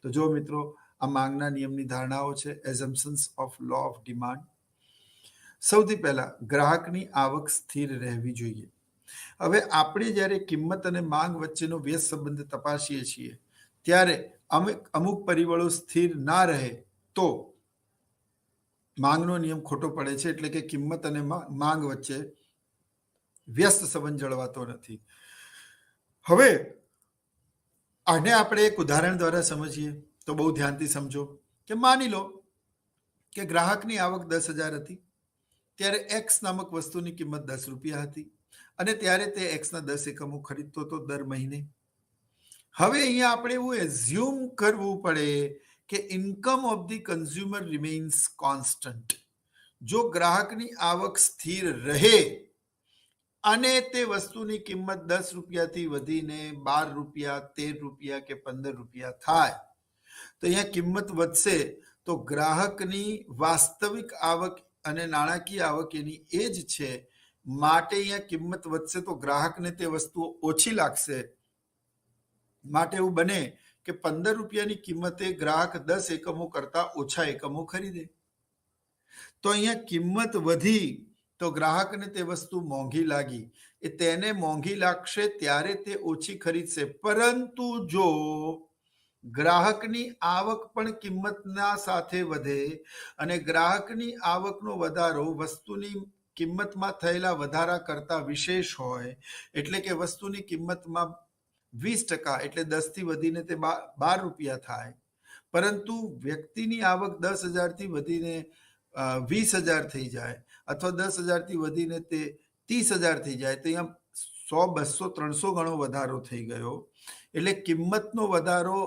તો જો મિત્રો, આ માંગના નિયમની ધારણાઓ છે, એઝમ્પશન્સ ઓફ લો ઓફ ડિમાન્ડ. સૌથી પહેલા, ગ્રાહકની આવક સ્થિર રહેવી જોઈએ. હવે આપણે જ્યારે કિંમત અને માંગ વચ્ચેનો વ્યસ્ત સંબંધ તપાસીએ છીએ ત્યારે અમુક પરિબળો સ્થિર ના રહે તો માંગનો નિયમ ખોટો પડે છે, એટલે કે કિંમત અને માંગ વચ્ચે વ્યસ્ત સંબંધ જળવાતો નથી. હવે આને આપણે એક ઉદાહરણ દ્વારા સમજીએ. તો બહુ ધ્યાનથી સમજો કે માની લો કે ગ્રાહકની આવક 10,000 હતી, ત્યારે એક્સ નામક વસ્તુની કિંમત 10 રૂપિયા હતી અને ત્યારે તે એક્સના 10 એકમો ખરીદતો હતો દર મહિને. હવે અહીંયા આપણે એવું એઝ્યુમ કરવું પડે કે income of the consumer remains constant. જો ગ્રાહકની આવક સ્થિર રહે અને તે વસ્તુની કિંમત 10 રૂપિયાથી વધીને 12 રૂપિયા, 13 રૂપિયા કે 15 રૂપિયા થાય, તો અહીંયા કિંમત વધશે તો ગ્રાહકની વાસ્તવિક આવક અને નાણાકીય આવક એની એ જ છે, માટે અહીંયા કિંમત વધશે તો ગ્રાહકને તે વસ્તુઓ ઓછી લાગશે. માટે એવું બને કે 15 રૂપિયાની કિંમતે ગ્રાહક 10 એકમો કરતા ઓછા એકમો ખરીદે. તો અહીંયા કિંમત વધી તો ગ્રાહકને તે વસ્તુ મોંઘી લાગી, એ તેને મોંઘી લાગશે ત્યારે તે ઓછી ખરીદશે. પરંતુ જો ગ્રાહકની આવક પણ કિંમતના સાથે વધે અને ગ્રાહકની આવકનો વધારો વસ્તુની કિંમતમાં થયેલા વધારા કરતા વિશેષ હોય, એટલે કે વસ્તુની કિંમતમાં 20% એટલે 10 થી વધીને તે 12 રૂપિયા થાય, પરંતુ વ્યક્તિની આવક 10,000 થી વધીને 20,000 થઈ જાય અથવા 10,000 થી વધીને તે 30,000 થઈ જાય, તો અહીંયા 100, 200, 300 ગણો વધારો થઈ ગયો. એટલે કિંમતનો વધારો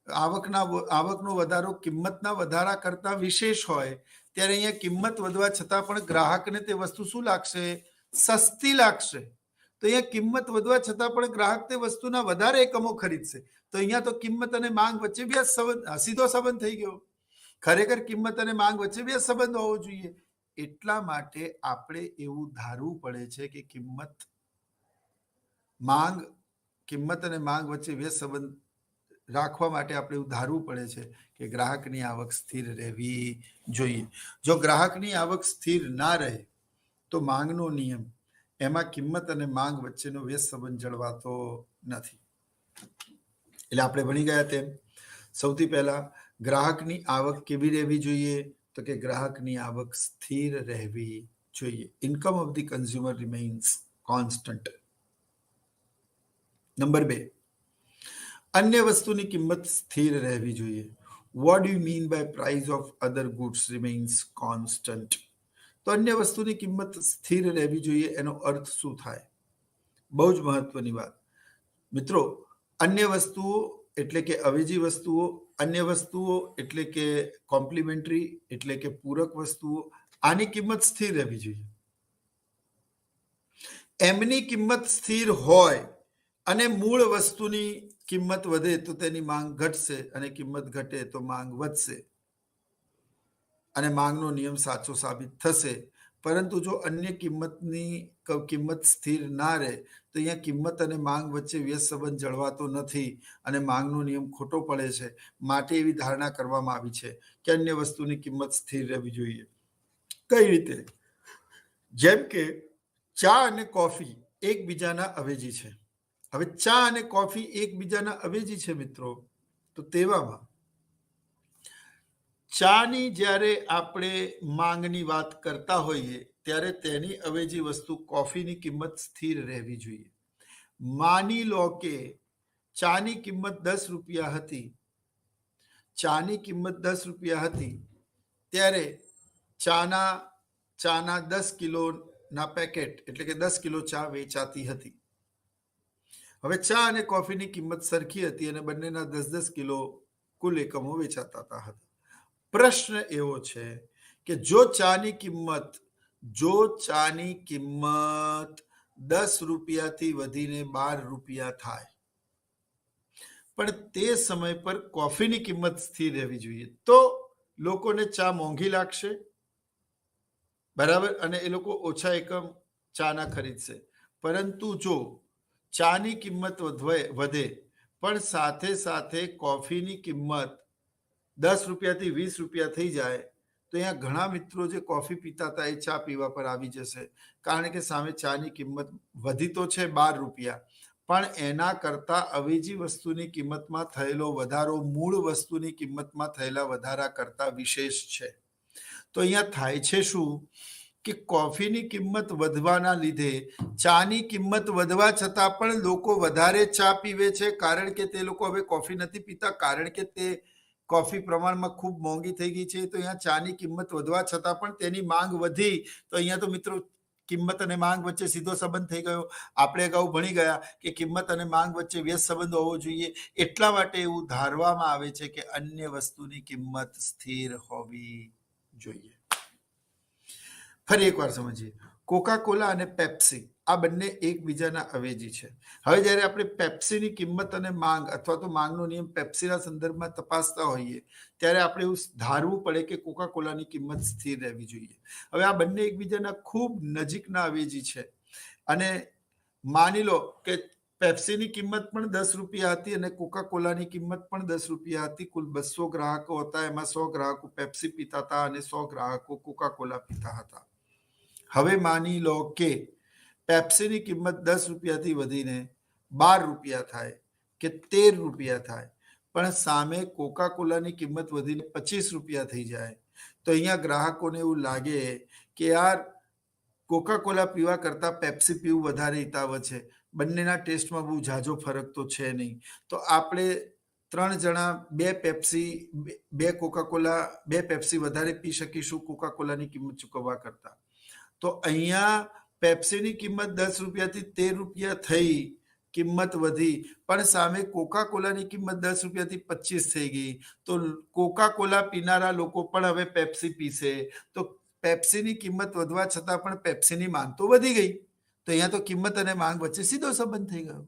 આવકનો વધારો કિંમતના વધારા કરતા વિશેષ હોય, ત્યારે અહીંયા કિંમત વધવા છતાં પણ ગ્રાહકને તે વસ્તુ શું લાગશે? સસ્તી લાગશે. તો અહીંયા કિંમત વધવા છતાં પણ ગ્રાહક તે વસ્તુના વધારે એકમો ખરીદશે. તો અહીંયા તો કિંમત અને માંગ વચ્ચે બે સીધો સંબંધ થઈ ગયો. ખરેખર કિંમત અને માંગ વચ્ચે બે સંબંધ હોવો જોઈએ. એટલા માટે આપણે એવું ધારવું પડે છે કે કિંમત અને માંગ વચ્ચે બે સંબંધ રાખવા માટે આપણે એવું ધારવું પડે છે કે ગ્રાહકની આવક સ્થિર રહેવી જોઈએ. જો ગ્રાહકની આવક સ્થિર ના રહે તો માંગનો નિયમ, એમાં કિંમત અને માંગ વચ્ચેનો વ્યસ્ત સંબંધ જળવાતો નથી. એટલે આપણે ભણી ગયા તેમ સૌથી પહેલા ગ્રાહકની આવક કેવી રહેવી જોઈએ? તો કે ગ્રાહકની આવક સ્થિર રહેવી જોઈએ. Income of the consumer remains constant. Number 2, અન્ય વસ્તુની કિંમત સ્થિર રહેવી જોઈએ. What do you mean by price of other goods remains constant? તો અન્ય વસ્તુની કિંમત સ્થિર રહેવી જોઈએ, એનો અર્થ શું થાય? બહુ જ મહત્વની વાત મિત્રો. અન્ય વસ્તુઓ એટલે કે અવેજી વસ્તુઓ, અન્ય વસ્તુઓ એટલે કે કોમ્પ્લિમેન્ટરી એટલે કે પૂરક વસ્તુઓ, આની કિંમત સ્થિર રહેવી જોઈએ. એમની કિંમત સ્થિર હોય અને મૂળ વસ્તુની કિંમત વધે તો તેની માંગ ઘટશે અને કિંમત ઘટે તો માંગ વધશે અને માંગનો નિયમ સાચો સાબિત થશે. પરંતુ જો અન્ય કિંમતની કિંમત સ્થિર ના રહે તો અહીંયા કિંમત અને માંગ વચ્ચે વ્યસ્ત સંબંધ જળવાતો નથી અને માંગનો નિયમ ખોટો પડે છે. માટે એવી ધારણા કરવામાં આવી છે કે અન્ય વસ્તુની કિંમત સ્થિર રહેવી જોઈએ. કઈ રીતે? જેમ કે ચા અને કોફી એકબીજાના અવેજી છે. હવે ચા અને કોફી એકબીજાના અવેજી છે મિત્રો, તો તેવામાં ચાની જ્યારે આપણે માંગની વાત કરતા હોઈએ ત્યારે તેની અવેજી વસ્તુ કોફીની કિંમત સ્થિર રહેવી જોઈએ. માની લો કે ચાની કિંમત 10 રૂપિયા હતી, ત્યારે ચાના 10 કિલોના પેકેટ એટલે કે 10 કિલો ચા વેચાતી હતી. હવે ચા અને કોફીની કિંમત સરખી હતી અને બંનેના 10-10 કિલો કુલ એકમો વેચાતા હતા. પ્રશ્ન એવો છે કે જો ચાની કિંમત 10 રૂપિયાથી વધીને 12 રૂપિયા થાય, પણ તે સમય પર કોફીની કિંમત સ્થિર રહેવી જોઈએ, તો લોકોને ચા મોંઘી લાગશે, બરાબર, અને એ લોકો ઓછા એકમ ચાના ખરીદશે. પરંતુ જો ચાની કિંમત વધે પણ સાથે સાથે કોફીની કિંમત 10 રૂપિયાથી 20 રૂપિયા થઈ જાય, તો અહીંયા ઘણા મિત્રો જે કોફી પીતા હતા એ ચા પીવા પર આવી જશે. કારણ કે સામે ચાની કિંમત વધી તો છે 12 રૂપિયા, પણ એના કરતા અવેજી વસ્તુની કિંમતમાં થયેલો વધારો મૂળ વસ્તુની કિંમતમાં થયેલા વધારા કરતા વિશેષ છે. તો અહીંયા થાય છે શું કે કોફીની કિંમત વધવાના લીધે ચાની કિંમત વધવા છતાં પણ લોકો વધારે ચા પીવે છે, કારણ કે તે લોકો હવે કોફી નથી પીતા, કારણ કે તે કોફી પ્રમાણમાં ખૂબ મોંઘી થઈ ગઈ છે, તો અહીંયા ચાની કિંમત વધવા છતાં પણ તેની માંગ વધી. તો અહીંયા તો મિત્રો કિંમત અને માંગ વચ્ચે સીધો સંબંધ થઈ ગયો. આપણે અગાઉ ભણી ગયા કે કિંમત અને માંગ વચ્ચે વ્યસ્ત સંબંધ હોવો જોઈએ. એટલા માટે એવું ધારવામાં આવે છે કે અન્ય વસ્તુની કિંમત સ્થિર હોવી જોઈએ. ફરી એકવાર સમજીએ, કોકા કોલા અને પેપ્સી આ બંને એકબીજાના અવેજી છે. હવે જ્યારે આપણે પેપ્સીની કિંમત અને માંગ અથવા તો માંગનો નિયમ પેપ્સીના સંદર્ભમાં તપાસતા હોઈએ ત્યારે આપણે એવું ધારવું પડે કે કોકા કોલાની કિંમત સ્થિર રહેવી જોઈએ. હવે આ બંને એકબીજાના ખૂબ નજીકના અવેજી છે અને માની લો કે પેપ્સીની કિંમત પણ 10 રૂપિયા હતી અને કોકા કોલાની કિંમત પણ 10 રૂપિયા હતી. કુલ 200 ગ્રાહકો હતા, એમાં 100 ગ્રાહકો પેપ્સી પીતા હતા અને 100 ગ્રાહકો કોકા કોલા પીતા હતા. હવે માની લો કે પેપ્સીની કિંમત 10 રૂપિયાથી વધીને 12 રૂપિયા થાય કે 13 રૂપિયા થાય, પણ સામે કોકા કોલાની કિંમત વધીને 25 રૂપિયા થઈ જાય, તો અહીંયા ગ્રાહકોને એવું લાગે કે યાર કોકા કોલા પીવા કરતાં પેપ્સી પીવું વધારે હિતાવહ છે. બંનેના ટેસ્ટમાં બહુ ઝાઝો ફરક તો છે નહીં, તો આપણે 3 જણા 2 પેપ્સી 2 કોકા કોલા 2 પેપ્સી વધારે પી શકીશું કોકા કોલાની કિંમત ચૂકવવા કરતાં. તો અહીંયા પેપ્સીની કિંમત 10 રૂપિયાથી 13 રૂપિયા થઈ, કિંમત વધી, પણ સામે કોકા કોલાની કિંમત 10 રૂપિયાથી 25 થઈ ગઈ. તો કોકા કોલા પીનારા લોકો પણ હવે પેપ્સી પીશે. તો પેપ્સીની કિંમત વધવા છતાં પણ પેપ્સીની માંગ તો વધી ગઈ. તો અહીંયા તો કિંમત અને માંગ વચ્ચે સીધો સંબંધ થઈ ગયો.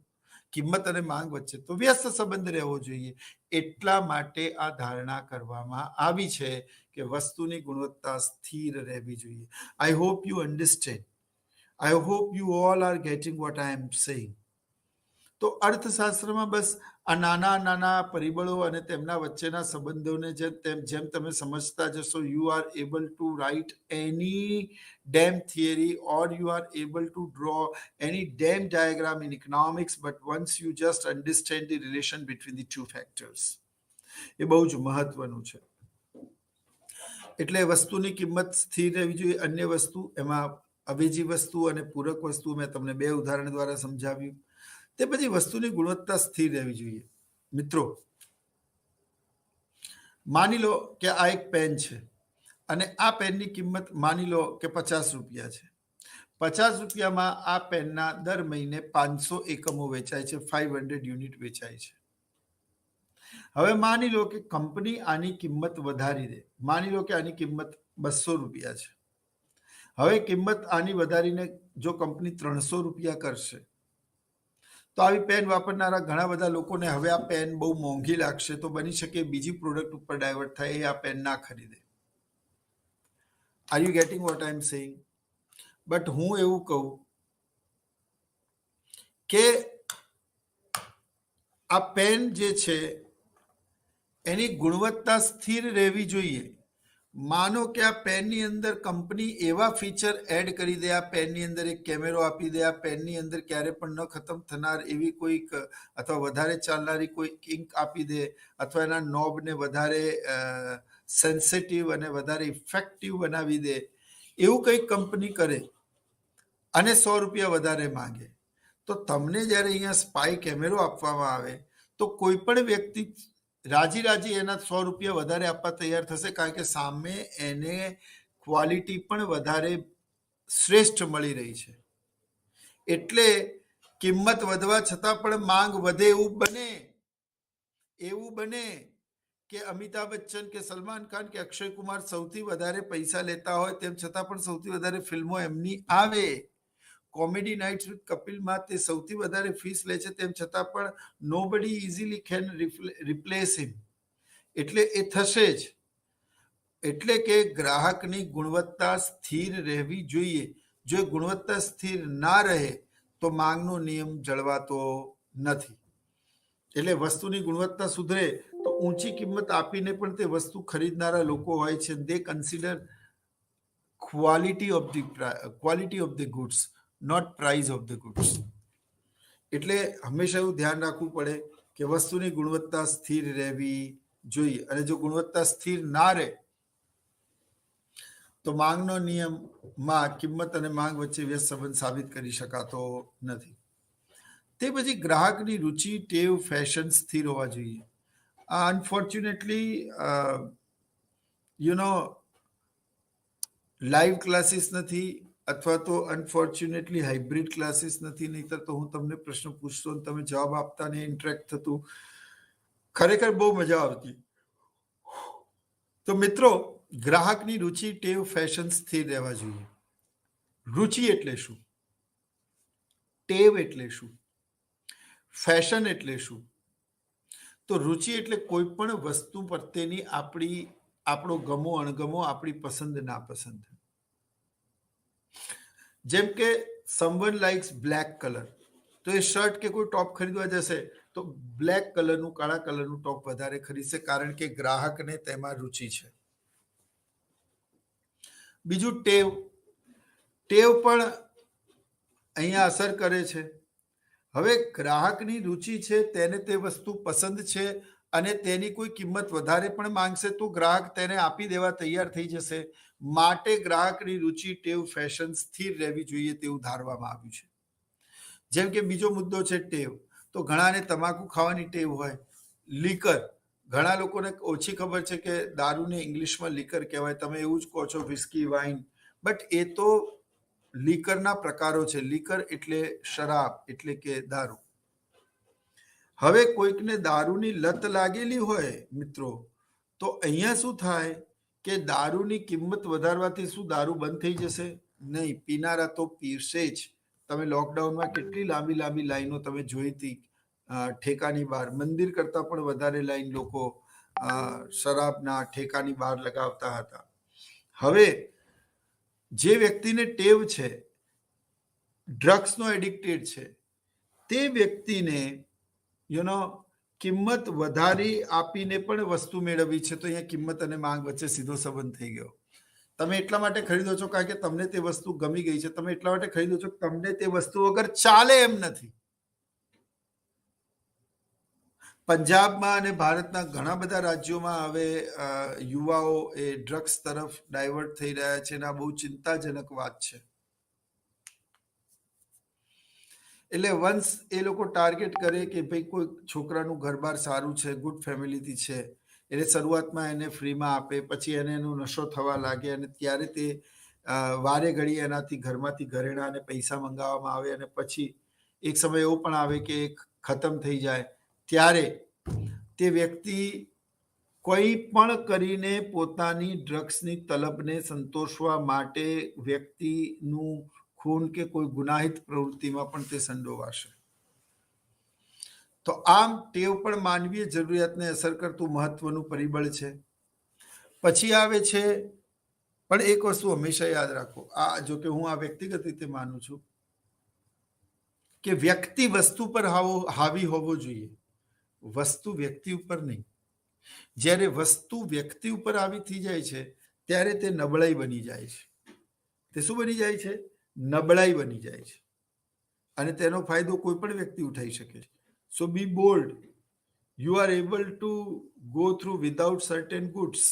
કિંમત અને માંગ વચ્ચે તો વ્યસ્ત સંબંધ રહેવો જોઈએ. એટલા માટે આ ધારણા કરવામાં આવી છે કે વસ્તુની ગુણવત્તા સ્થિર રહેવી જોઈએ. I hope you understand. I hope you all are getting what I am saying. તો અર્થશાસ્ત્રમાં બસ આ નાના નાના પરિબળો અને તેમના વચ્ચેના સંબંધોને જેમ તમે સમજતા જશો, you are able to write any damn theory or you are able to draw any damn diagram in economics, but once you just understand the relation between the two factors. એ બહુ જ મહત્વનું છે. એટલે વસ્તુની કિંમત સ્થિર રહેવી જોઈએ. અન્ય વસ્તુ, એમાં અવેજી વસ્તુ અને પૂરક વસ્તુ મેં તમને 2 ઉદાહરણ દ્વારા સમજાવ્યું. તે પછી વસ્તુની ગુણવત્તા સ્થિર રહેવી જોઈએ. મિત્રો, માની લો કે આ એક પેન છે અને આ પેનની કિંમત માની લો કે 50 રૂપિયા છે. 50 રૂપિયામાં આ પેનના દર મહિને 500 એકમો વેચાય છે, 500 યુનિટ વેચાય છે. હવે માની લો કે કંપની આની કિંમત વધારી દે. માની લો કે આની કિંમત 200 રૂપિયા છે. હવે કિંમત આની વધારીને જો કંપની 300 રૂપિયા કરશે, તો આવી પેન વાપરનારા ઘણા બધા લોકોને હવે આ પેન બહુ મોંઘી લાગશે, તો બની શકે બીજી પ્રોડક્ટ ઉપર ડાયવર્ટ થાય, એ આ પેન ના ખરીદે. Are you getting what I am saying? But હું એવું કહું કે આ પેન જે છે એની ગુણવત્તા સ્થિર રહેવી જોઈએ. માનો કે આ પેનની અંદર કંપની એવા ફીચર એડ કરી દે, આ પેનની અંદર એક કેમેરો આપી દે, આ પેનની અંદર ક્યારે પણ ન ખતમ થનાર એવી કોઈક અથવા વધારે ચાલનારી કોઈ ઇંક આપી દે, અથવા એના નોબને વધારે સેન્સિટિવ અને વધારે ઇફેક્ટિવ બનાવી દે, એવું કંઈક કંપની કરે અને 100 રૂપિયા વધારે માંગે, તો તમને જ્યારે અહીંયા સ્પાય કેમેરો આપવામાં આવે તો કોઈ પણ વ્યક્તિ રાજી એના 100 રૂપિયા વધારે આપવા તૈયાર થશે, કારણ કે સામે એને ક્વોલિટી પણ વધારે શ્રેષ્ઠ મળી રહી છે. એટલે કિંમત વધવા છતાં પણ માંગ વધે એવું બને કે અમિતાભ બચ્ચન કે સલમાન ખાન કે અક્ષય કુમાર સૌથી વધારે પૈસા લેતા હોય, તેમ છતાં પણ સૌથી વધારે ફિલ્મો એમની આવે. કોમેડી નાઇટ્સ વિથ કપિલમાં તે સૌથી વધારે ફીસ લે છે, તેમ છતાં પણ નોબડી ઇઝીલી કેન રિપ્લેસ હિમ. એટલે એ થશે જ. એટલે કે ગ્રાહકની ગુણવત્તા સ્થિર રહેવી જોઈએ. જો ગુણવત્તા સ્થિર ના રહે તો માંગનો નિયમ જળવાતો નથી. એટલે વસ્તુની ગુણવત્તા સુધરે તો ઊંચી કિંમત આપીને પણ તે વસ્તુ ખરીદનારા લોકો હોય છે, they consider quality of the goods, not price of the goods. એટલે હંમેશા એવું ધ્યાન રાખવું પડે કે વસ્તુની ગુણવત્તા સ્થિર રહેવી જોઈએ. અને જો ગુણવત્તા સ્થિર ના રહે તો માંગનો નિયમમાં કિંમત અને માંગ વચ્ચે વ્યસ્ત સંબંધ સાબિત કરી શકાતો નથી. તે પછી ગ્રાહકની રુચિ, ટેવ, ફેશન સ્થિર હોવા જોઈએ. Unfortunately you know live classes નથી, અથવા તો અનફોર્ચ્યુનેટલી હાઇબ્રિડ ક્લાસીસ નથી, નહીતર તો હું તમને પ્રશ્ન પૂછતો અને તમે જવાબ આપતા ને ઇન્ટરેક્ટ થતું, ખરેખર બહુ મજા આવતી. તો મિત્રો, ગ્રાહકની રુચિ, ટેવ, ફેશન સ્થિર રહેવા જોઈએ. રુચિ એટલે શું? ટેવ એટલે શું? ફેશન એટલે શું? તો રુચિ એટલે કોઈ પણ વસ્તુ પ્રત્યેની આપણો ગમો અણગમો, આપણી પસંદ નાપસંદ. જેમ કે સમવન લાઇક્સ બ્લેક કલર, તો એ શર્ટ કે કોઈ ટોપ ખરીદવા જશે તો બ્લેક કલરનું, કાળા કલરનું ટોપ વધારે ખરીદશે, કારણ કે ગ્રાહકને તેમાં રુચિ છે. બીજું ટેવ. ટેવ પણ અહીંયા અસર કરે છે. હવે ગ્રાહકની રુચિ છે, તેને તે વસ્તુ પસંદ છે અને તેની કોઈ કિંમત વધારે પણ માંગશે તો ગ્રાહક તેને આપી દેવા તૈયાર થઈ જશે. માટે ગ્રાહકની રુચિ, ટેવ, ફેશન સ્થિર રહેવી જોઈએ તેવું ધારવામાં આવ્યું છે. જેમ કે બીજો મુદ્દો છે ટેવ. તો ઘણાને તમાકુ ખાવાની ટેવ હોય. લીકર, ઘણા લોકોને ઓછી ખબર છે કે દારૂને ઇંગ્લિશમાં લીકર કહેવાય. તમે એવું જ કહો છો વિસ્કી, વાઇન, બટ એ તો લીકરના પ્રકારો છે. લીકર એટલે શરાબ, એટલે કે દારૂ. હવે કોઈકને દારૂની લત લાગેલી હોય મિત્રો, તો અહીંયા શું થાય કે દારૂની કિંમત વધારવાથી શું દારૂ બંધ થઈ જશે? નહીં, પીનારા તો પીરશે જ. તમે લોકડાઉનમાં કેટલી લાંબી લાંબી લાઈનો તમે જોઈ હતી ઠેકાની બહાર. મંદિર કરતાં પણ વધારે લાઈન લોકો શરાબના ઠેકાની બહાર લગાવતા હતા. હવે જે વ્યક્તિને ટેવ છે, ડ્રગ્સનો એડિક્ટેડ છે, તે વ્યક્તિને કિંમત વધારી આપીને પણ વસ્તુ મેળવવી છે, તો અહીંયા કિંમત અને માંગ વચ્ચે સીધો સંબંધ થઈ ગયો. તમે એટલા માટે ખરીદો છો કારણ કે તમને તે વસ્તુ ગમી ગઈ છે. તમે એટલા માટે ખરીદો છો કે તમને તે વસ્તુ વગર ચાલે એમ નથી. પંજાબમાં અને ભારતના ઘણા બધા રાજ્યોમાં હવે યુવાઓ એ ડ્રગ્સ તરફ ડાયવર્ટ થઈ રહ્યા છે અને આ બહુ ચિંતાજનક વાત છે. એટલે વન્સ એ લોકો ટાર્ગેટ કરે કે ભાઈ કોઈ છોકરાનું ઘરબાર સારું છે, ગુડ ફેમિલીથી છે, એટલે શરૂઆતમાં એને ફ્રીમાં આપે, પછી એને એનો નશો થવા લાગે અને ત્યારે તે વારે ઘડી એનાથી ઘરમાંથી ઘરેણા અને પૈસા મંગાવવામાં આવે અને પછી એક સમય એવો પણ આવે કે ખતમ થઈ જાય. ત્યારે તે વ્યક્તિ કોઈ પણ કરીને પોતાની ડ્રગ્સની તલબને સંતોષવા માટે વ્યક્તિનું ખૂન કે કોઈ ગુનાહિત પ્રવૃત્તિમાં પણ તે સંડોવાશે. તો આમ ટેવ પણ માનવીય જરૂરિયાતને અસર કરતું મહત્વનું પરિબળ છે. પછી આવે છે, પણ એક વસ્તુ હંમેશા યાદ રાખો, જો કે હું આ વ્યક્તિગત રીતે માનું છું કે વ્યક્તિ વસ્તુ પર હાવી હોવો જોઈએ, વસ્તુ વ્યક્તિ ઉપર નહીં. જ્યારે વસ્તુ વ્યક્તિ ઉપર હાવી થઈ જાય છે ત્યારે તે નબળાઈ બની જાય છે. તે શું બની જાય છે? નબળાઈ બની જાય છે. અને તેનો ફાયદો કોઈ પણ વ્યક્તિ ઉઠાવી શકે છે. So be bold. You are able to go through without certain goods.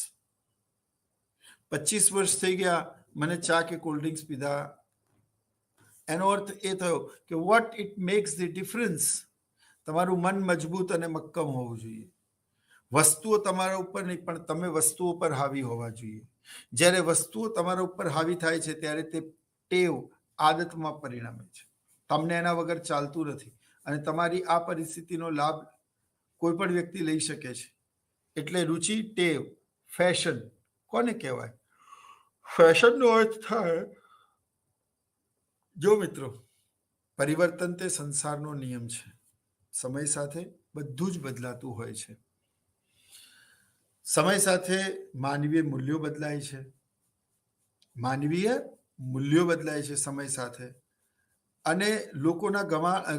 25 વર્ષ થઈ ગયા મને ચા કે કોલ્ડ ડ્રિંક્સ પીધા, એનો અર્થ એ થયો કે what it max the difference. તમારું મન મજબૂત અને મક્કમ હોવું જોઈએ. વસ્તુઓ તમારા ઉપર નહીં, પણ તમે વસ્તુઓ પર હાવી હોવા જોઈએ. જ્યારે વસ્તુઓ તમારા ઉપર હાવી થાય છે ત્યારે તે ટેવ આદતમાં પરિણમે છે. તમને એના વગર ચાલતું નથી અને તમારી આ પરિસ્થિતિનો લાભ કોઈ પણ વ્યક્તિ લઈ શકે છે. એટલે રુચિ, ટેવ, ફેશન કોને કહેવાય? ફેશનનો અર્થ થાય, જો મિત્રો, પરિવર્તન તે સંસારનો નિયમ છે. સમય સાથે બધું જ બદલાતું હોય છે. સમય સાથે માનવીય મૂલ્યો બદલાય છે. માનવીય મૂલ્યો બદલાય છે સમય સાથે, અને લોકોના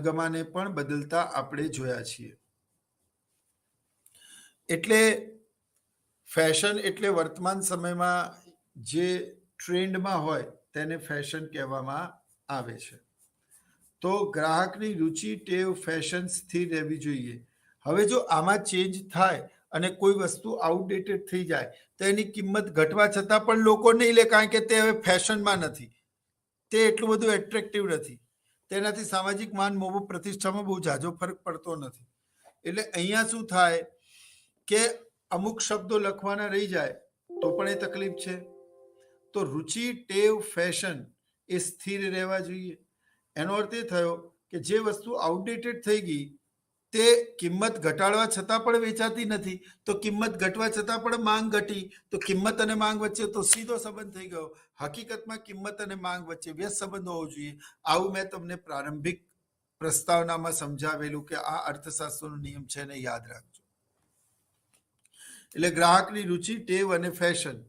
ગમાને પણ બદલતા આપણે જોયા છીએ. એટલે ફેશન એટલે વર્તમાન સમયમાં જે ટ્રેન્ડમાં હોય તેને ફેશન કહેવામાં આવે છે. તો ગ્રાહકની રુચિ, ટેવ, ફેશન સ્થિર રહેવી જોઈએ. હવે જો આમાં ચેન્જ થાય અને કોઈ વસ્તુ આઉટડેટેડ થઈ જાય તો એની કિંમત ઘટવા છતાં પણ લોકો નહીં લે, કારણ કે તે હવે ફેશનમાં નથી, તે એટલું બધું એટ્રેક્ટિવ નથી, તેનાથી સામાજિક માન, મોભ, પ્રતિષ્ઠામાં બહુ ઝાઝો ફરક પડતો નથી. એટલે અહીંયા શું થાય કે અમુક શબ્દો લખવાના રહી જાય તો પણ એ તકલીફ છે. તો રુચિ, ટેવ, ફેશન એ સ્થિર રહેવા જોઈએ. એનો અર્થ એ થયો કે જે વસ્તુ આઉટડેટેડ થઈ ગઈ તે કિંમત ઘટાડવા છતાં પણ વેચાતી નથી, તો કિંમત ઘટવા છતાં પણ માંગ ઘટી, તો કિંમત અને માંગ વચ્ચે તો સીધો સંબંધ થઈ ગયો. હકીકતમાં કિંમત અને માંગ વચ્ચે વ્યસ્ત સંબંધ હોવો જોઈએ. આવું મેં તમને પ્રારંભિક પ્રસ્તાવનામાં સમજાવેલું કે આ અર્થશાસ્ત્રનો નિયમ છે ને યાદ રાખજો. એટલે ગ્રાહકની રુચિ, ટેવ અને ફેશન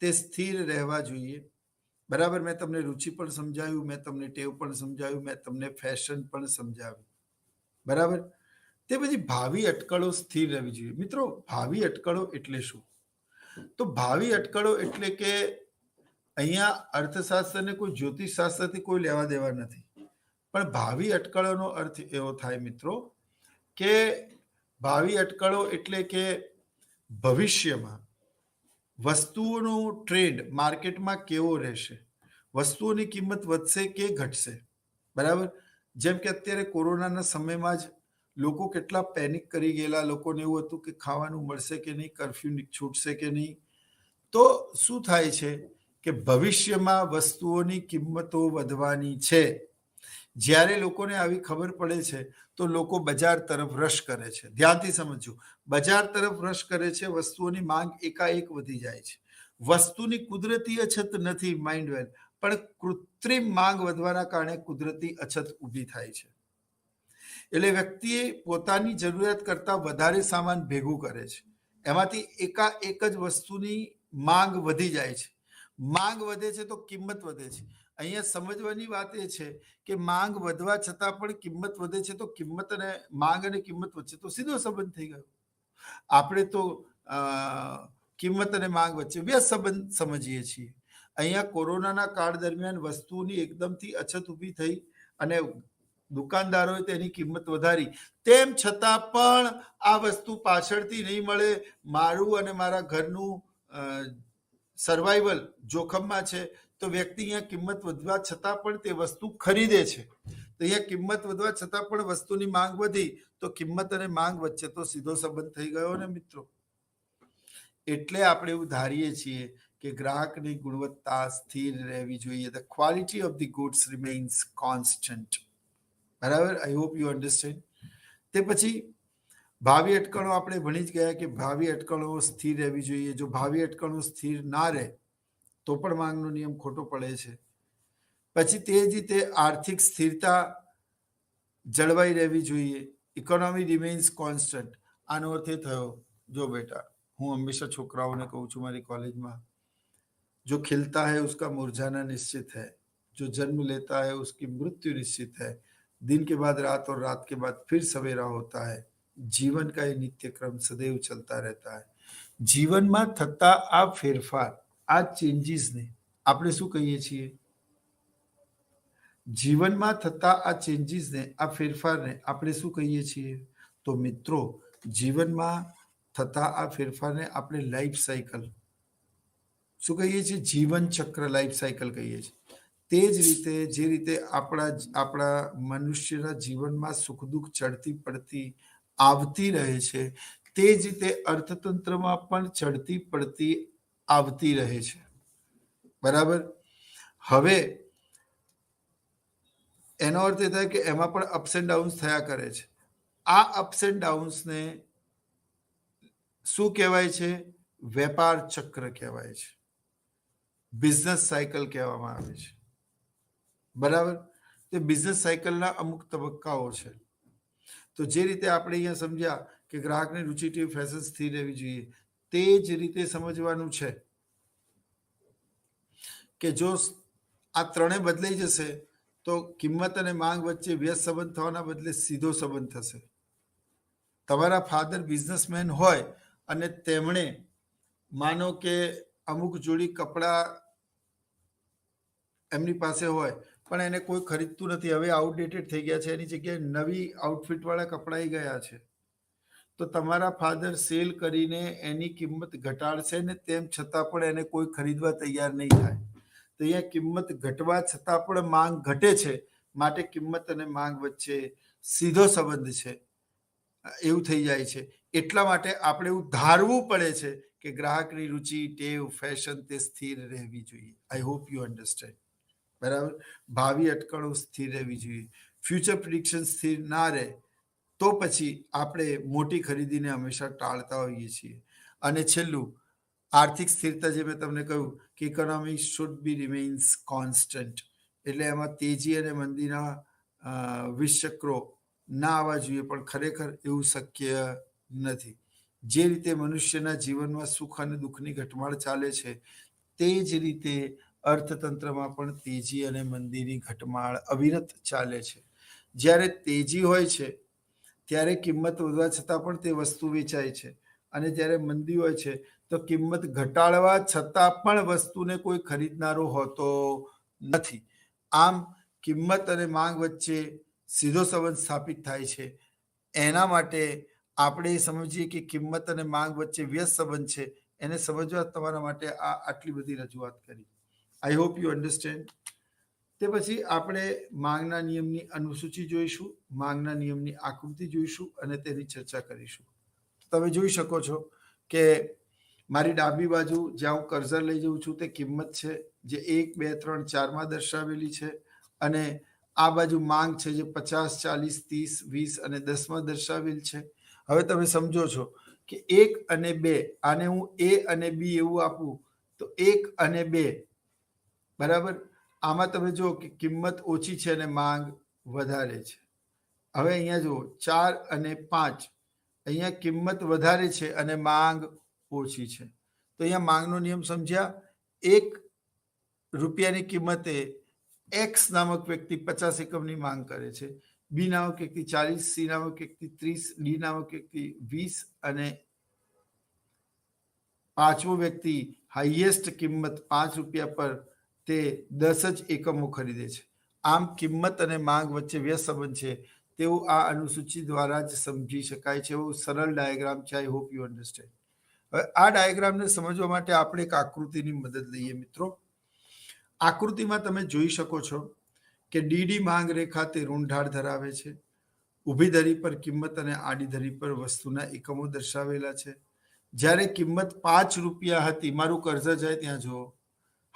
તે સ્થિર રહેવા જોઈએ. બરાબર, મેં તમને રુચિ પણ સમજાવ્યું, મેં તમને ટેવ પણ સમજાવ્યું, મેં તમને ફેશન પણ સમજાવ્યું. બરાબર. તે પછી ભાવિ અટકળો સ્થિર રહેવી જોઈએ. મિત્રો, ભાવિ અટકળો એટલે શું? તો ભાવિ અટકળો એટલે કે અહીંયા અર્થશાસ્ત્રને કોઈ જ્યોતિષશાસ્ત્રથી કોઈ લેવા દેવા નથી, પણ ભાવિ અટકળોનો અર્થ એવો થાય મિત્રો કે ભાવિ અટકળો એટલે કે ભવિષ્યમાં વસ્તુઓનો ટ્રેડ માર્કેટમાં કેવો રહેશે, વસ્તુઓની કિંમત વધશે કે ઘટશે. બરાબર. જેમ કે અત્યારે કોરોનાના સમયમાં જ લોકો કેટલા પેનિક કરી ગયેલા, લોકોને એવું હતું કે ખાવાનું મળશે કે નહીં, કર્ફ્યુ છૂટશે કે નહીં. તો શું થાય છે કે ભવિષ્યમાં વસ્તુઓની કિંમતો વધવાની છે. જ્યારે લોકોને આવી ખબર પડે છે તો લોકો બજાર તરફ રશ કરે છે. ધ્યાનથી સમજજો, બજાર તરફ રશ કરે છે, વસ્તુઓની માંગ એકાએક વધી જાય છે. વસ્તુની કુદરતી અછત નથી, માઇન્ડ વેલ, પણ કૃત્રિમ માંગ વધવાના કારણે કુદરતી અછત ઊભી થાય છે. એટલે વ્યક્તિએ પોતાની જરૂરિયાત કરતાં વધારે સામાન ભેગું કરે છે, એમાંથી એકાએક જ વસ્તુની માંગ વધી જાય છે. માંગ વધે છે તો કિંમત વધે છે. અહીંયા સમજવાની વાત એ છે કે માંગ વધવા છતાં પણ કિંમત વધે છે, તો કિંમત અને માંગ અને કિંમત વચ્ચે તો સીધો સંબંધ થઈ ગયો. આપણે તો કિંમત અને માંગ વચ્ચે વ્યસ્ત સંબંધ સમજીએ છીએ. અહીંયા કોરોનાના કાળ દરમિયાન વસ્તુની એકદમથી અછત ઊભી થઈ અને દુકાનદારોએ તેની કિંમત વધારી, તેમ છતાં પણ આ વસ્તુ પાછળથી નહીં મળે, મારું અને મારા ઘરનું સર્વાઈવલ જોખમમાં છે, તો વ્યક્તિ અહીંયા કિંમત વધવા છતાં પણ તે વસ્તુ ખરીદે છે. તો અહીંયા કિંમત વધવા છતાં પણ વસ્તુની માંગ વધી, તો કિંમત અને માંગ વચ્ચે તો સીધો સંબંધ થઈ ગયો ને મિત્રો. એટલે આપણે એવું ધારીએ છીએ કે ગ્રાહકની ગુણવત્તા સ્થિર રહેવી જોઈએ. The quality of the goods remains constant. બરાબર, આઈ હોપ યુ અન્ડરસ્ટેન્ડ. તે પછી ભાવિ અટકળો આપણે ભણી જ ગયા કે ભાવિ અટકળો સ્થિર રહેવી જોઈએ. જો ભાવિ અટકળો સ્થિર ના રહે તો પણ માંગનો નિયમ ખોટો પડે છે. પછી તે જ રીતે આર્થિક સ્થિરતા જળવાઈ રહેવી જોઈએ. Economy remains constant. આનો અર્થ એ થયો, જો બેટા, હું હંમેશા છોકરાઓને કહું છું મારી કોલેજમાં, जो खिलता है उसका मुरझाना निश्चित है, जो जन्म लेता है उसकी मृत्यु निश्चित है, दिन के बाद रात और रात के बाद फिर सवेरा होता है, जीवन का ये नित्य क्रम सदैव चलता रहता है. જીવનમાં થતા આ ફેરફાર, આ ચેન્જીસને આપણે શું કહીએ છીએ? જીવનમાં થતા આ ચેન્જીસને, આ ફેરફારને આપણે શું કહીએ છીએ? તો મિત્રો, જીવનમાં થતા આ ફેરફારને આપણે લાઈફ સાયકલ શું કહીએ છીએ? જીવન ચક્ર, લાઈફ સાયકલ કહીએ છીએ. તે જ રીતે જે રીતે આપણા મનુષ્યના જીવનમાં સુખ દુઃખ ચડતી પડતી આવતી રહે છે, તે જ રીતે અર્થતંત્રમાં પણ ચડતી પડતી આવતી રહે છે. બરાબર. હવે એનો અર્થ એ થાય કે એમાં પણ અપ્સ એન્ડ ડાઉન્સ થયા કરે છે. આ અપ્સ એન્ડ ડાઉન્સને શું કહેવાય છે? વેપાર ચક્ર કહેવાય છે, બિઝનેસ સાયકલ કહેવામાં આવે છે. બરાબર. તે બિઝનેસ સાયકલના અમુક તબક્કાઓ છે. તો જે રીતે આપણે અહીંયા સમજ્યા કે ગ્રાહકની રુચિ, ટેવ, ફેશન સ્થિર રહેવી જોઈએ, તે જ રીતે સમજવાનું છે કે જો આ ત્રણે બદલાઈ જશે તો કિંમત અને માંગ વચ્ચે વ્યસ્ત સંબંધ થવાના બદલે સીધો સંબંધ થશે. તમારા ફાધર બિઝનેસમેન હોય અને તેમણે માનો કે અમુક જોડી કપડાં એમની પાસે હોય પણ એને કોઈ ખરીદતું નથી, હવે આઉટડેટેડ થઈ ગયા છે, એની જગ્યાએ નવી આઉટફિટવાળા કપડાં આવી ગયા છે, તો તમારા ફાધર સેલ કરીને એની કિંમત ઘટાડશે ને તેમ છતાં પણ એને કોઈ ખરીદવા તૈયાર નહીં થાય. તો અહીંયા કિંમત ઘટવા છતાં પણ માંગ ઘટે છે, માટે કિંમત અને માંગ વચ્ચે સીધો સંબંધ છે, એવું થઈ જાય છે. એટલા માટે આપણે એવું ધારવું પડે છે કે ગ્રાહકની રુચિ, ટેવ, ફેશન તે સ્થિર રહેવી જોઈએ. I hope you understand. બરાબર. ભાવિ અટકળો સ્થિર રહેવી જોઈએ. ફ્યુચર પ્રિડિક્શન સ્થિર ના રહે તો પછી આપણે મોટી ખરીદીને હંમેશા ટાળતા હોઈએ છીએ. અને છેલ્લું, આર્થિક સ્થિરતા, જે મેં તમને કહ્યું કે economy should be remains constant, એટલે એમાં તેજી અને મંદીના વિષચક્રો ના આવવા જોઈએ, પણ ખરેખર એવું શક્ય નથી. જે રીતે મનુષ્યના જીવનમાં સુખ અને દુઃખની ઘટમાળ ચાલે છે, તે જ રીતે અર્થતંત્રમાં પણ તેજી અને મંદીની ઘટમાળ અવિરત ચાલે છે. જ્યારે તેજી હોય છે ત્યારે કિંમત વધવા છતાં પણ તે વસ્તુ વેચાય છે, અને જ્યારે મંદી હોય છે તો કિંમત ઘટાડવા છતાં પણ વસ્તુને કોઈ ખરીદનારો હોતો નથી. આમ કિંમત અને માંગ વચ્ચે સીધો સંબંધ સ્થાપિત થાય છે. એના માટે આપણે સમજીએ કે કિંમત અને માંગ વચ્ચે વ્યસ્ત સંબંધ છે. એને સમજવા તમારા માટે આટલી બધી રજૂઆત કરી. I hope you understand. તે પછી આપણે માંગના નિયમની અનુસૂચિ જોઈશું, માંગના નિયમની આકૃતિ જોઈશું અને તેની ચર્ચા કરીશું. તમે જોઈ શકો છો કે મારી ડાબી બાજુ જ્યાં હું કર્સર લઈ જઉં છું તે કિંમત છે, જે 1, 2, 3, 4માં દર્શાવેલી છે, અને આ બાજુ માંગ છે, જે 50, 40, 30, 20 અને 10માં દર્શાવેલ છે. હવે તમે સમજો છો કે 1 અને 2, આને હું A અને B એવું આપું તો 1 અને 2, બરાબર. આમાં તમે જુઓ કે કિંમત ઓછી છે અને માંગ વધારે છે. હવે અહીંયા જુઓ 4 અને 5, અહીંયા કિંમત વધારે છે અને માંગ ઓછી છે. તો અહીંયા માંગનો નિયમ સમજ્યા. 1 રૂપિયાની કિંમતે એક્સ નામક વ્યક્તિ 50 એકમની માંગ કરે છે, બી નામક વ્યક્તિ 40, સી નામક વ્યક્તિ 30, ડી નામક વ્યક્તિ 20 અને પાંચમો વ્યક્તિ હાઈએસ્ટ કિંમત 5 રૂપિયા પર તે 10 જ એકમો ખરીદે છે. આમ કિંમત અને માંગ વચ્ચે વ્યસ્ત સંબંધ છે તેવું આ અનુસૂચિ દ્વારા જ સમજી શકાય છે. એવું સરળ ડાયાગ્રામ છે. I hope you understand. હવે આ ડાયાગ્રામને સમજવા માટે આપણે એક આકૃતિની મદદ લઈએ મિત્રો. આકૃતિમાં તમે જોઈ શકો છો કે ડીડી માંગ રેખા તે ઋણ ઢાળ ધરાવે છે. ઊભી ધરી પર કિંમત અને આડી ધરી પર વસ્તુના એકમો દર્શાવેલા છે. જ્યારે કિંમત 5 રૂપિયા હતી, મારું કર્સર જાય ત્યાં જુઓ,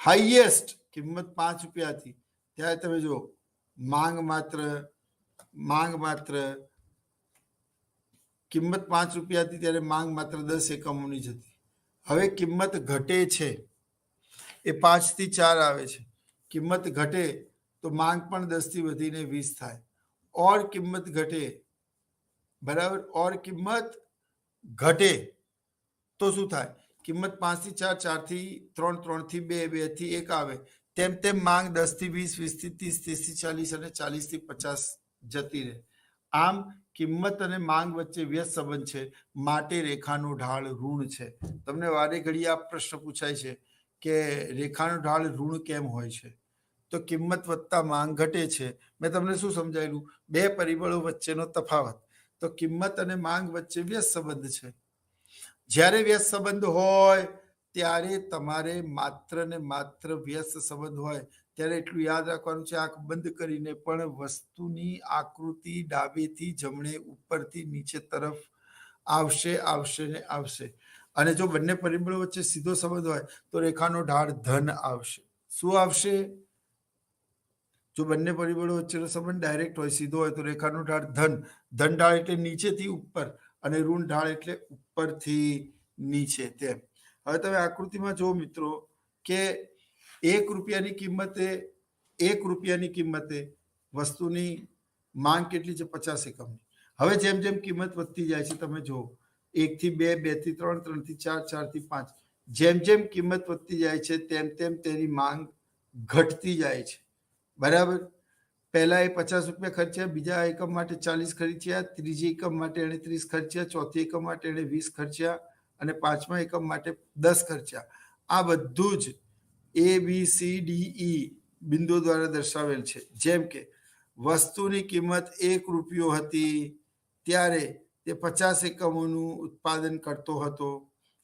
હાઈએસ્ટ કિંમત 5 રૂપિયા હતી, ત્યારે તમે જુઓ માંગ માત્ર કિંમત 5 રૂપિયા હતી ત્યારે માંગ માત્ર 10 એકમોની જ હતી. હવે કિંમત ઘટે છે, એ 5 થી 4 આવે છે. કિંમત ઘટે તો માંગ પણ 10 થી વધીને 20 થાય. ઓર કિંમત ઘટે, બરાબર, ઓર કિંમત ઘટે તો શું થાય? કિંમત 5 થી 4, 4 થી 3, 3 થી 2, 2 થી 1 આવે. તેમ તેમ માંગ 10 થી 20, 20 થી 30, 30 થી 40 અને 40 થી 50 જતી રહે. આમ કિંમત અને માંગ વચ્ચે વ્યસ્ત સંબંધ છે, માટે રેખાનો ઢાળ ઋણ છે. તમને વારે ઘડી આ પ્રશ્ન પૂછાય છે કે રેખાનો ઢાળ ઋણ કેમ હોય છે? તો કિંમત વધતા માંગ ઘટે છે. મેં તમને શું સમજાયેલું? બે પરિબળો વચ્ચેનો તફાવત. તો કિંમત અને માંગ વચ્ચે વ્યસ્ત સંબંધ છે. જ્યારે વ્યસ્ત સંબંધ હોય ત્યારે તમારે માત્ર ને માત્ર વ્યસ્ત સંબંધ હોય ત્યારે એટલું યાદ રાખવાનું છે, આંખ બંધ કરીને પણ વસ્તુની આકૃતિ ડાબેથી જમણે, ઉપરથી નીચે તરફ આવશે ને આવશે. અને જો બંને પરિબળો વચ્ચે સીધો સંબંધ હોય તો રેખાનો ઢાળ ધન આવશે. શું આવશે? જો બંને પરિબળો વચ્ચેનો સંબંધ ડાયરેક્ટ હોય, સીધો હોય, તો રેખાનો ઢાળ ધન. ધન ઢાળ એટલે નીચેથી ઉપર, અને ઋણ ઢાળ એટલે ઉપરથી નીચે. તેમ હવે તમે આકૃતિમાં જુઓ મિત્રો કે 1 રૂપિયાની કિંમતે વસ્તુની માંગ કેટલી છે? 50 એકમની. હવે જેમ જેમ કિંમત વધતી જાય છે, તમે જુઓ 1 થી 2, 2 થી 3, 3 થી 4, 4 થી 5, જેમ જેમ કિંમત વધતી જાય છે તેમ તેમ તેની માંગ ઘટતી જાય છે. બરાબર. પહેલા એ 50 રૂપિયા ખર્ચ્યા, બીજા એકમ માટે 40 ખર્ચ્યા, ત્રીજી એકમ માટે એને 30 ખર્ચ્યા, ચોથી એકમ માટે એને 20 ખર્ચ્યા, અને પાંચમા એકમ માટે 10 ખર્ચ્યા. આ બધું જ ABCDE બિંદુઓ દ્વારા દર્શાવેલ છે. જેમ કે વસ્તુની કિંમત 1 રૂપિયો હતી ત્યારે તે 50 એકમોનું ઉત્પાદન કરતો હતો,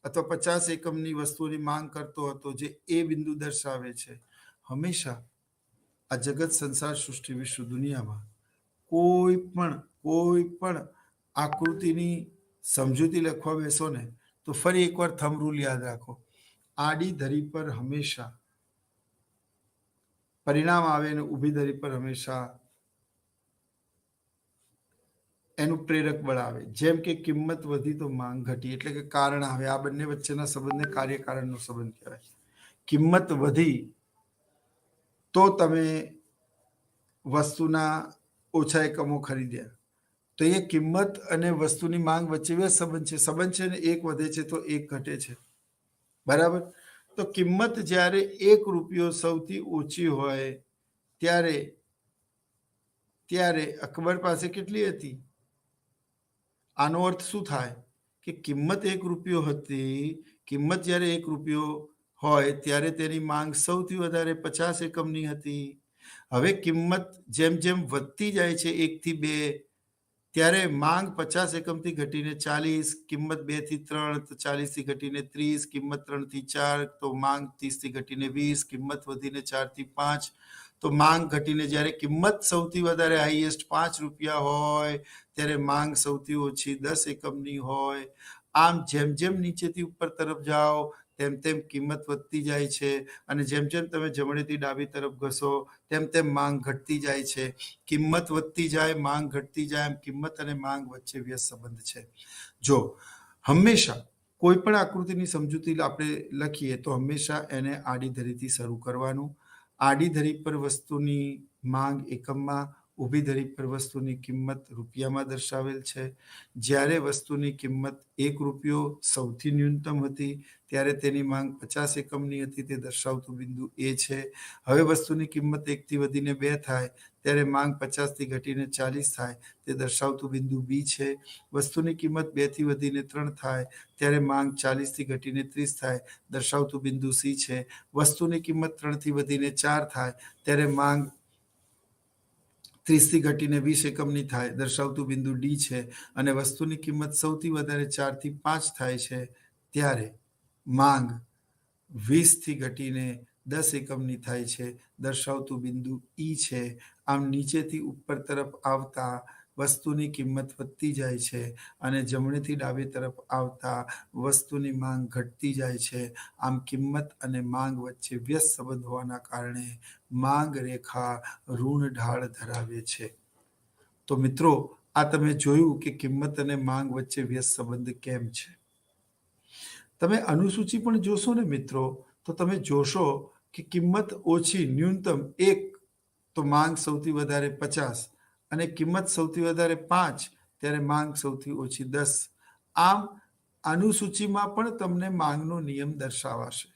અથવા 50 એકમની વસ્તુની માંગ કરતો હતો, જે એ બિંદુ દર્શાવે છે. હંમેશા આ જગત, સંસાર, સૃષ્ટિ, વિશ્વ, દુનિયામાં કોઈ પણ આકૃતિની સમજૂતી લખવા બેસો ને તો ફરી એકવાર થંબ રૂલ યાદ રાખો. આડી ધરી પર હંમેશા પરિણામ આવે અને ઊભી ધરી પર હંમેશા એનું પ્રેરક બળ આવે. જેમ કે કિંમત વધી તો માંગ ઘટી, એટલે કે કારણ આવે. આ બંને વચ્ચેના સંબંધને કાર્યકારણનો સંબંધ કહેવાય. કિંમત વધી તો તમે વસ્તુના ઓછા એકમો ખરીદ્યા, તો એ કિંમત અને વસ્તુની માંગ વચ્ચે બે સંબંધ છે. સંબંધ છે ને એક વધે છે તો એક ઘટે છે, બરાબર. તો કિંમત જ્યારે 1 રૂપિયો સૌથી ઓછી હોય ત્યારે અકબર પાસે કેટલી હતી? આનો અર્થ શું થાય કે કિંમત 1 રૂપિયો હતી. કિંમત જ્યારે 1 રૂપિયો હોય ત્યારે તેની માંગ સૌથી વધારે 50 એકમની હતી. હવે કિંમત જેમ જેમ વધતી જાય છે 1 થી 2, ત્યારે માંગ 50 એકમથી ઘટીને 40, કિંમત 2 થી 3 તો 40 થી ઘટીને 30, કિંમત 3 થી 4 તો માંગ 30 થી ઘટીને 20, કિંમત વધીને 4 થી 5 તો માંગ ઘટીને જ્યારે કિંમત સૌથી વધારે હાઈએસ્ટ 5 રૂપિયા હોય ત્યારે માંગ સૌથી ઓછી 10 એકમની હોય. આમ જેમ જેમ નીચેથી ઉપર તરફ જાઓ તેમ તેમ કિંમત વધતી જાય છે, અને જેમ જેમ તમે જમણેથી ડાબી તરફ ઘસો તેમ તેમ માંગ ઘટતી જાય છે. કિંમત વધતી જાય, માંગ ઘટતી જાય, એમ કિંમત અને માંગ વચ્ચે વ્યસ્ત સંબંધ છે. જો હંમેશા કોઈ પણ આકૃતિની સમજૂતી આપણે લખીએ તો હંમેશા એને આડી ધરીથી શરૂ કરવાનું. આડી ધરી પર વસ્તુની માંગ એકમમાં, ઊભી ધરી પર વસ્તુની કિંમત રૂપિયામાં દર્શાવેલ છે. જ્યારે વસ્તુની કિંમત 1 રૂપિયો સૌથી ન્યૂનતમ હતી ત્યારે તેની માંગ 50 એકમની હતી, તે દર્શાવતું બિંદુ એ છે. હવે વસ્તુની કિંમત 1 થી વધીને 2 થાય ત્યારે માંગ 50 થી ઘટીને 40 થાય, તે દર્શાવતું બિંદુ બી છે. વસ્તુની કિંમત 2 થી વધીને 3 થાય ત્યારે માંગ 40 થી ઘટીને 30 થાય, દર્શાવતું બિંદુ સી છે. વસ્તુની કિંમત 3 થી વધીને 4 થાય ત્યારે માંગ 30 થી ઘટીને 20 એકમની થાય, દર્શાવતું બિંદુ ડી છે. અને વસ્તુની કિંમત સૌથી વધારે 4 થી 5 થાય છે ત્યારે માંગ 20 થી ઘટીને 10 એકમની થાય છે, દર્શાવતું બિંદુ ઈ છે. આમ નીચેથી ઉપર તરફ આવતા વસ્તુની કિંમત વધતી જાય છે અને જમણેથી ડાબી તરફ આવતા વસ્તુની માંગ ઘટતી જાય છે. આમ કિંમત અને માંગ વચ્ચે વ્યસ્ત સંબંધ હોવાના કારણે માંગ રેખા ઋણ ઢાળ ધરાવે છે. તો મિત્રો, આ તમે જોયું કે કિંમત અને માંગ વચ્ચે વ્યસ્ત સંબંધ કેમ છે. તમે અનુસૂચિ પણ જોશો ને મિત્રો, તો તમે જોશો કે કિંમત ઓછી ન્યૂનતમ 1 તો માંગ સૌથી વધારે 50, અને કિંમત સૌથી વધારે 5 ત્યારે માંગ સૌથી ઓછી 10. આમ અનુસૂચિમાં પણ તમને માંગનો નિયમ દર્શાવાશે,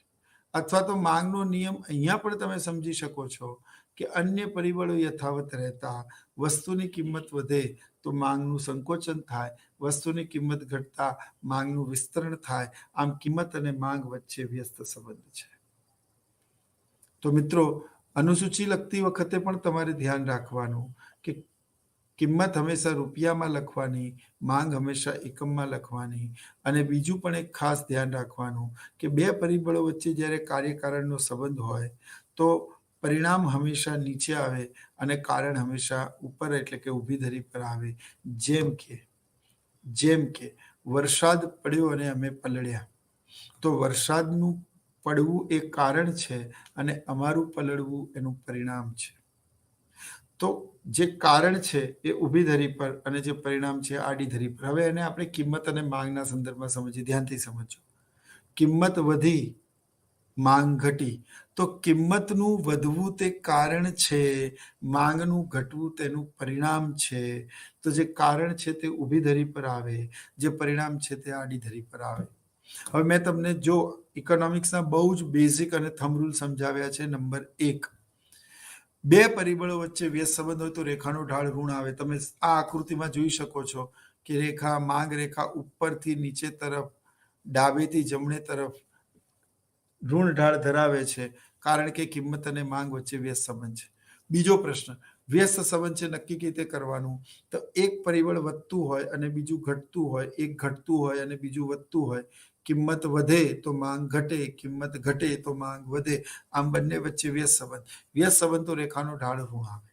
અથવા તો માંગનો નિયમ અહીંયા પણ તમે સમજી શકો છો કે અન્ય પરિબળો યથાવત રહેતા વસ્તુની કિંમત વધે તો માંગનું સંકોચન થાય, વસ્તુની કિંમત ઘટતા માંગનું વિસ્તરણ થાય. આમ કિંમત અને માંગ વચ્ચે વ્યસ્ત સંબંધ છે. તો મિત્રો, અનુસૂચિ લખતી વખતે પણ તમારે ધ્યાન રાખવાનું કે કિંમત હંમેશા રૂપિયામાં લખવાની, માંગ હંમેશા એકમમાં લખવાની. અને બીજું પણ એક ખાસ ધ્યાન રાખવાનું કે 2 પરિબળો વચ્ચે જ્યારે કાર્યકારણનો સંબંધ હોય તો પરિણામ હંમેશા નીચે આવે અને કારણ હંમેશા ઉપર, એટલે કે ઊભી ધરી પર આવે. જેમ કે વરસાદ પડ્યો અને અમે પલળ્યા, તો વરસાદનું પડવું એ કારણ છે અને અમારું પલળવું એનું પરિણામ છે. તો જે કારણ છે એ ઊભી ધરી પર અને જે પરિણામ છે આડી ધરી પર. હવે એને આપણે કિંમત અને માંગના સંદર્ભમાં સમજીએ. ધ્યાનથી સમજો. કિંમત વધી, માંગ ઘટી, તો કિંમતનું વધવું તે કારણ છે, માંગનું ઘટવું તેનું પરિણામ છે. તો જે કારણ છે તે ઊભી ધરી પર આવે, જે પરિણામ છે તે આડી ધરી પર આવે. હવે મેં તમને જો ઇકોનોમિક્સના બહુ જ બેઝિક અને થંબ રૂલ સમજાવ્યા છે. નંબર 1, 2 પરિબળો વચ્ચે વ્યસ્ત સંબંધ હોય તો રેખાનો ઢાળ ઋણ આવે. તમે આ આકૃતિમાં જોઈ શકો છો કે રેખા, માંગ રેખા ઉપરથી નીચે તરફ, ડાબેથી જમણે તરફ ઋણ ઢાળ ધરાવે છે, કારણ કે કિંમત અને માંગ વચ્ચે વ્યસ્ત સંબંધ છે. બીજો પ્રશ્ન, વ્યસ્ત સંબંધ છે નક્કી કેવી રીતે કરવાનું? તો એક પરિબળ વધતું હોય અને બીજું ઘટતું હોય, એક ઘટતું હોય અને બીજું વધતું હોય. કિંમત વધે તો માંગ ઘટે, કિંમત ઘટે તો માંગ વધે. આમ બંને વચ્ચે વ્યસ્ત સંબંધ. વ્યસ્ત સંબંધ તો રેખાનો ઢાળ ઋણ આવે.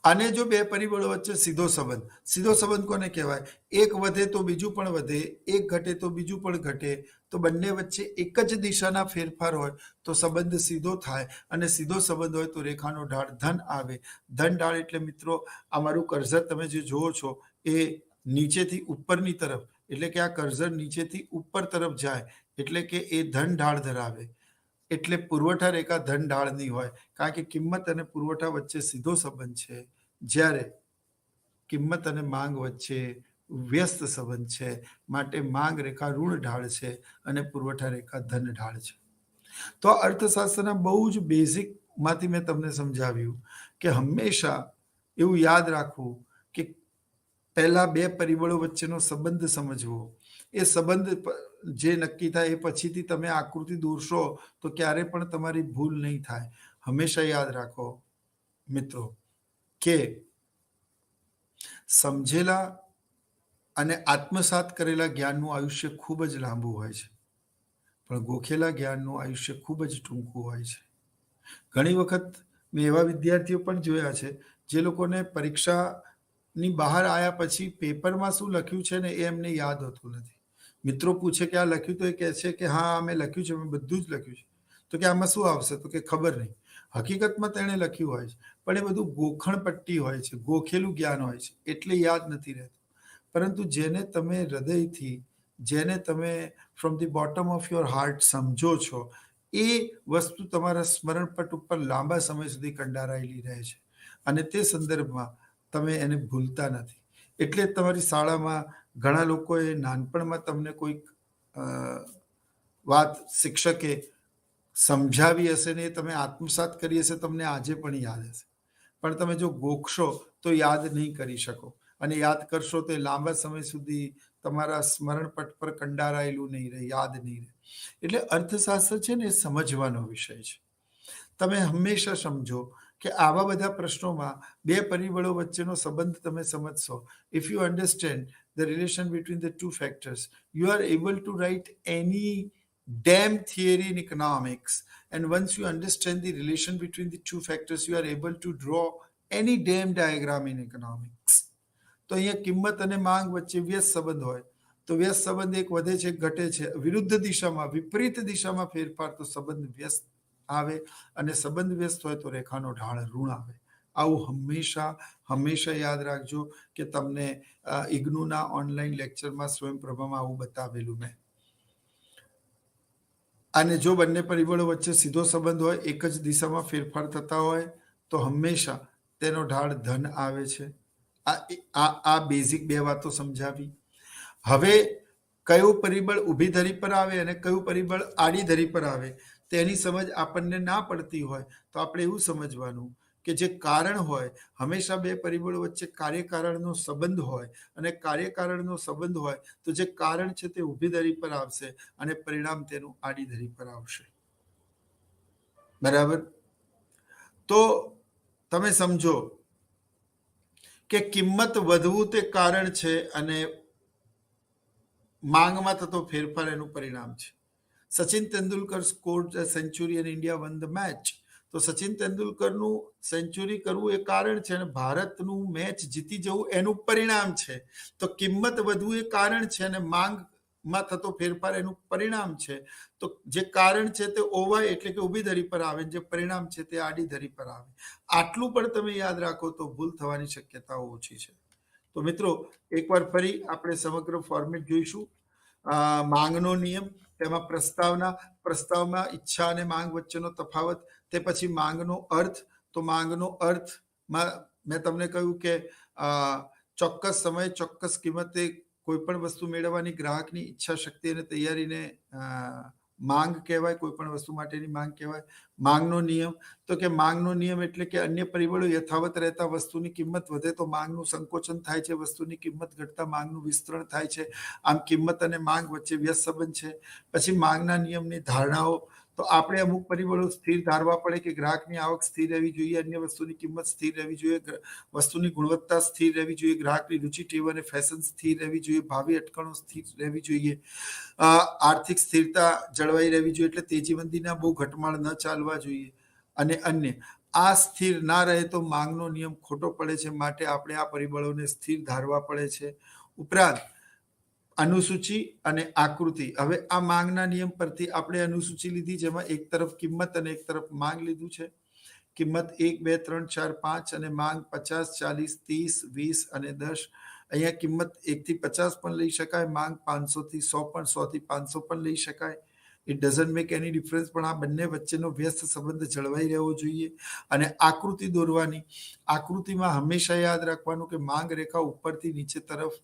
આને જો બે પરિબળો વચ્ચે સીધો સંબંધ કોને કહેવાય? એક વધે તો બીજું પણ વધે, એક ઘટે તો બીજું પણ ઘટે, તો બંને વચ્ચે એક જ દિશાના ફેરફાર હોય તો સંબંધ સીધો થાય, અને સીધો સંબંધ હોય તો રેખાનો ઢાળ ધન આવે. ધન ઢાળ એટલે મિત્રો આ મારું કર્સર તમે જે જુઓ છો એ નીચેથી ઉપરની તરફ, એટલે કે આ કર્સર નીચેથી ઉપર તરફ જાય એટલે કે એ ધન ઢાળ ધરાવે. એટલે પુરવઠા રેખા ધન ઢાળની હોય, કારણ કે કિંમત અને પુરવઠા વચ્ચે સીધો સંબંધ છે, જ્યારે કિંમત અને માંગ વચ્ચે વ્યસ્ત સંબંધ છે. માટે માંગ રેખા ઋણ ઢાળ છે અને પુરવઠા રેખા ધન ઢાળ છે. તો આ અર્થશાસ્ત્રના બહુ જ બેઝિક માંથી મેં તમને સમજાવ્યું કે હંમેશા એવું યાદ રાખવું કે પહેલા બે પરિબળો વચ્ચેનો સંબંધ સમજવો. એ સંબંધ જે નક્કી થાય એ પછીથી તમે આકૃતિ દોરશો તો ક્યારે પણ તમારી ભૂલ નહીં થાય. હંમેશા યાદ રાખો મિત્રો કે સમજેલા અને આત્મસાત કરેલા જ્ઞાનનું આયુષ્ય ખૂબ જ લાંબુ હોય છે, પણ ગોખેલા જ્ઞાનનું આયુષ્ય ખૂબ જ ટૂંકું હોય છે. ઘણી વખત મેં એવા વિદ્યાર્થીઓ પણ જોયા છે જે લોકોને પરીક્ષાની બહાર આવ્યા પછી પેપરમાં શું લખ્યું છે ને એ એમને યાદ હોતું નથી. મિત્રો પૂછે કે આ લખ્યું, તો એ કહે છે કે હા મેં લખ્યું છે, મેં બધું જ લખ્યું છે. તો કે આમાં શું આવશે? તો કે ખબર નહીં. હકીકતમાં તેણે લખ્યું હોય છે, પણ એ બધું ગોખણ પટ્ટી હોય છે, ગોખેલું જ્ઞાન હોય છે, એટલે યાદ નથી રહેતું. પરંતુ જેને તમે હૃદયથી, જેને તમે from the bottom of your heart સમજો છો, એ વસ્તુ તમારા સ્મરણપટ ઉપર લાંબા સમય સુધી કંડારાયેલી રહે છે, અને તે સંદર્ભમાં તમે એને ભૂલતા નથી. એટલે તમારી શાળામાં ઘણા લોકોએ નાનપણમાં તમને કોઈક વાત શિક્ષકે સમજાવી હશે ને એ તમે આત્મસાત કરી હશે, તમને આજે પણ યાદ હશે. પણ તમે જો ગોખશો તો યાદ નહીં કરી શકો, અને યાદ કરશો તો લાંબા સમય સુધી તમારા સ્મરણપટ પર કંડારાયેલું નહીં રહે, યાદ નહીં રહે. એટલે અર્થશાસ્ત્ર છે ને એ સમજવાનો વિષય છે. તમે હંમેશા સમજો કે આવા બધા પ્રશ્નોમાં બે પરિબળો વચ્ચેનો સંબંધ તમે સમજશો. If you understand the relation between the two factors, you are able to write any damn theory in economics, and once you understand the relation between the two factors, you are able to draw any damn diagram in economics. તો અહીંયા કિંમત અને માંગ વચ્ચે વ્યસ્ત સંબંધ હોય તો વ્યસ્ત સંબંધ એક વધે છે, ઘટે છે. વિરુદ્ધ દિશામાં, વિપરીત દિશામાં ફેરફાર તો સંબંધ વ્યસ્ત આવે, અને સંબંધ વ્યસ્ત હોય તો રેખાનો ઢાળ ઋણ આવે. આવું હંમેશા યાદ રાખજો કે તમને ઇગ્નુના ઓનલાઈન લેક્ચરમાં સ્વયંપ્રભામાં આવું બતાવેલું મેં. અને જો બંને પરિબળો વચ્ચે સીધો સંબંધ હોય, એક જ દિશામાં ફેરફાર થતા હોય, તો હંમેશા તેનો ઢાળ ધન આવે છે. આ બેઝિક બે વાતો સમજાવી. હવે કયું પરિબળ ઊભી ધરી પર આવે અને કયું પરિબળ આડી ધરી પર આવે તેની સમજ આપણને ના પડતી હોય તો આપણે એવું સમજવાનું કે જે કારણ હોય, હંમેશા બે પરિબળો વચ્ચે કાર્યકારણનો સંબંધ હોય, અને કાર્યકારણનો સંબંધ હોય તો જે કારણ છે તે ઊભી ધરી પર આવશે અને પરિણામ તેનું આડી ધરી પર આવશે. બરાબર? તો તમે સમજો કે કિંમત વધવું તે કારણ છે અને માંગમાં થતો ફેરફાર એનું પરિણામ છે. Sachin Tendulkar scored a century and India won the match. તો સચિન તેંડુલકરનું સેન્ચુરી કરવું એ કારણ છે, અને ભારતનું મેચ જીતી જવું એનું પરિણામ છે. તો કિંમત વધવું એ કારણ છે અને માંગમાં થતો ફેરફાર એનું પરિણામ છે. તો જે કારણ છે તે ઓવાય એટલે કે ઊભી ધરી પર આવે, જે પરિણામ છે તે આડી ધરી પર આવે. આટલું પણ તમે યાદ રાખો તો ભૂલ થવાની શક્યતાઓ ઓછી છે. તો મિત્રો એકવાર ફરી આપણે સમગ્ર ફોર્મેટ જોઈશું. માંગનો નિયમ, તેમાં પ્રસ્તાવમાં ઈચ્છા અને માંગ વચ્ચેનો તફાવત, તે પછી માંગનો અર્થ. તો માંગનો અર્થમાં મેં તમને કહ્યું કે ચોક્કસ સમયે ચોક્કસ કિંમતે કોઈ પણ વસ્તુ મેળવવાની ગ્રાહકની ઈચ્છા શક્તિ અને તૈયારીને માંગ કહેવાય, કોઈ પણ વસ્તુ માટેની માંગ કહેવાય. માંગનો નિયમ, તો કે માંગનો નિયમ એટલે કે અન્ય પરિબળો યથાવત રહેતા વસ્તુની કિંમત વધે તો માંગનું સંકોચન થાય છે, વસ્તુની કિંમત ઘટતા માંગનું વિસ્તરણ થાય છે. આમ કિંમત અને માંગ વચ્ચે વ્યસ્ત સંબંધ છે. પછી માંગના નિયમની ધારણાઓ, તો આપણે અમુક પરિબળો સ્થિર ધારવા પડે કે ગ્રાહકની આવક સ્થિર રહેવી જોઈએ, અન્ય વસ્તુની કિંમત સ્થિર રહેવી જોઈએ, વસ્તુની ગુણવત્તા સ્થિર રહેવી જોઈએ, ગ્રાહકની રુચિ ટેવ અને ફેશન સ્થિર રહેવી જોઈએ, ભાવિ અટકણો સ્થિર રહેવી જોઈએ, આર્થિક સ્થિરતા જળવાઈ રહેવી જોઈએ, એટલે તેજી મંદીના બહુ ઘટમાળ ન ચાલવા જોઈએ, અને અન્ય આ સ્થિર ના રહે તો માંગનો નિયમ ખોટો પડે છે, માટે આપણે આ પરિબળોને સ્થિર ધારવા પડે છે. ઉપરાંત અનુસૂચિ અને આકૃતિ. હવે આ માંગના નિયમ પરથી આપણે અનુસૂચિ લીધી, જેમાં એક તરફ કિંમત અને એક તરફ માંગ લીધું છે. કિંમત 1, 2, 3, 4, 5 અને માંગ 50, 40, 30, 20 અને 10. અહીંયા કિંમત 1 થી 50 પણ લઈ શકાય, માંગ 500 થી 100 પણ, 100 થી 500 પણ લઈ શકાય. It doesn't make any difference, પણ આ બંને વચ્ચેનો વ્યસ્ત સંબંધ જળવાઈ રહેવો જોઈએ. અને આકૃતિ દોરવાની. આકૃતિમાં હંમેશા યાદ રાખવાનું કે માંગ રેખા ઉપરથી નીચે તરફ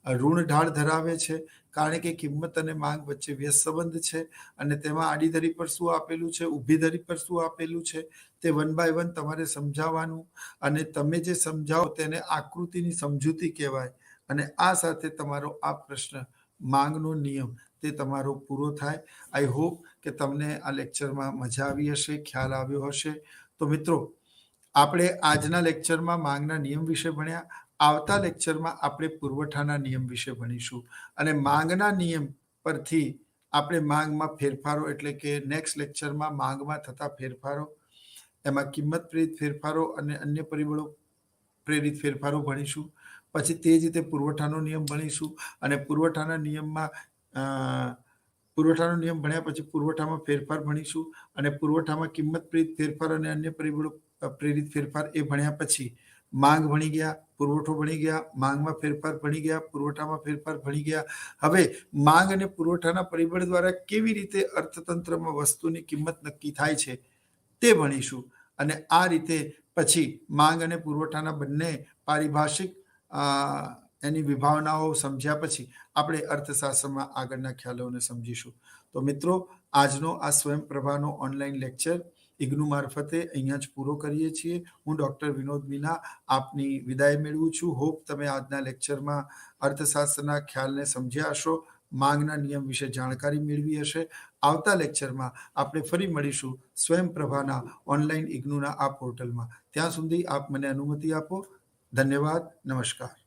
ઋણ ઢાળ ધરાવે છે, કારણ કે કિંમત અને માંગ વચ્ચે વ્યસ્ત સંબંધ છે. અને તેમાં આડી ધરી પર શું આપેલું છે, ઊભી ધરી પર શું આપેલું છે, તે 1 by 1 તમારે સમજાવવાનું. અને તમે જે સમજાવો તેને આકૃતિની સમજૂતી કહેવાય. અને આ સાથે તમારો આ પ્રશ્ન માંગનો નિયમ તે તમારો પૂરો થાય. આઈ હોપ કે તમને આ લેક્ચરમાં મજા આવી હશે, ખ્યાલ આવ્યો હશે. તો મિત્રો, આપણે આજના લેક્ચરમાં માંગના નિયમ વિશે ભણ્યા. આવતા લેક્ચરમાં આપણે પુરવઠાના નિયમ વિશે ભણીશું. અને માંગના નિયમ પરથી આપણે માંગમાં ફેરફારો, એટલે કે નેક્સ્ટ લેક્ચરમાં માંગમાં થતા ફેરફારો, એમાં કિંમત પ્રેરિત ફેરફારો અને અન્ય પરિબળો પ્રેરિત ફેરફારો ભણીશું. પછી તે જ રીતે પુરવઠાનો નિયમ ભણીશું. અને પુરવઠાના નિયમ ભણ્યા પછી પુરવઠામાં ફેરફાર ભણીશું. અને પુરવઠામાં કિંમત પ્રેરિત ફેરફાર અને અન્ય પરિબળો પ્રેરિત ફેરફાર એ ભણ્યા પછી માંગ ભણી ગયા, પુરવઠો ભણી ગયા, માંગમાં ફેરફાર ભણી ગયા, પુરવઠામાં ફેરફાર ભણી ગયા. હવે માંગ અને પુરવઠાના પરિબળ દ્વારા કેવી રીતે અર્થતંત્રમાં વસ્તુની કિંમત નક્કી થાય છે તે ભણીશું. અને આ રીતે પછી માંગ અને પુરવઠાના બંને પારિભાષિક એની વિભાવનાઓ સમજ્યા પછી આપણે અર્થશાસ્ત્રમાં આગળના ખ્યાલોને સમજીશું. તો મિત્રો, આજનો આ સ્વયંપ્રભાનો ઓનલાઈન લેક્ચર ઇગ્નુ મારફતે અહીંયા જ પૂરો કરીએ છીએ. હું ડૉક્ટર વિનોદ મીના આપની વિદાય મેળવું છું. હોપ તમે આજના લેક્ચરમાં અર્થશાસ્ત્રના ખ્યાલને સમજ્યા હશો, માંગના નિયમ વિશે જાણકારી મેળવી હશે. આવતા લેક્ચરમાં આપણે ફરી મળીશું સ્વયંપ્રભાના ઓનલાઈન ઇગ્નુના આ પોર્ટલમાં. ત્યાં સુધી આપ મને અનુમતિ આપો. ધન્યવાદ. નમસ્કાર.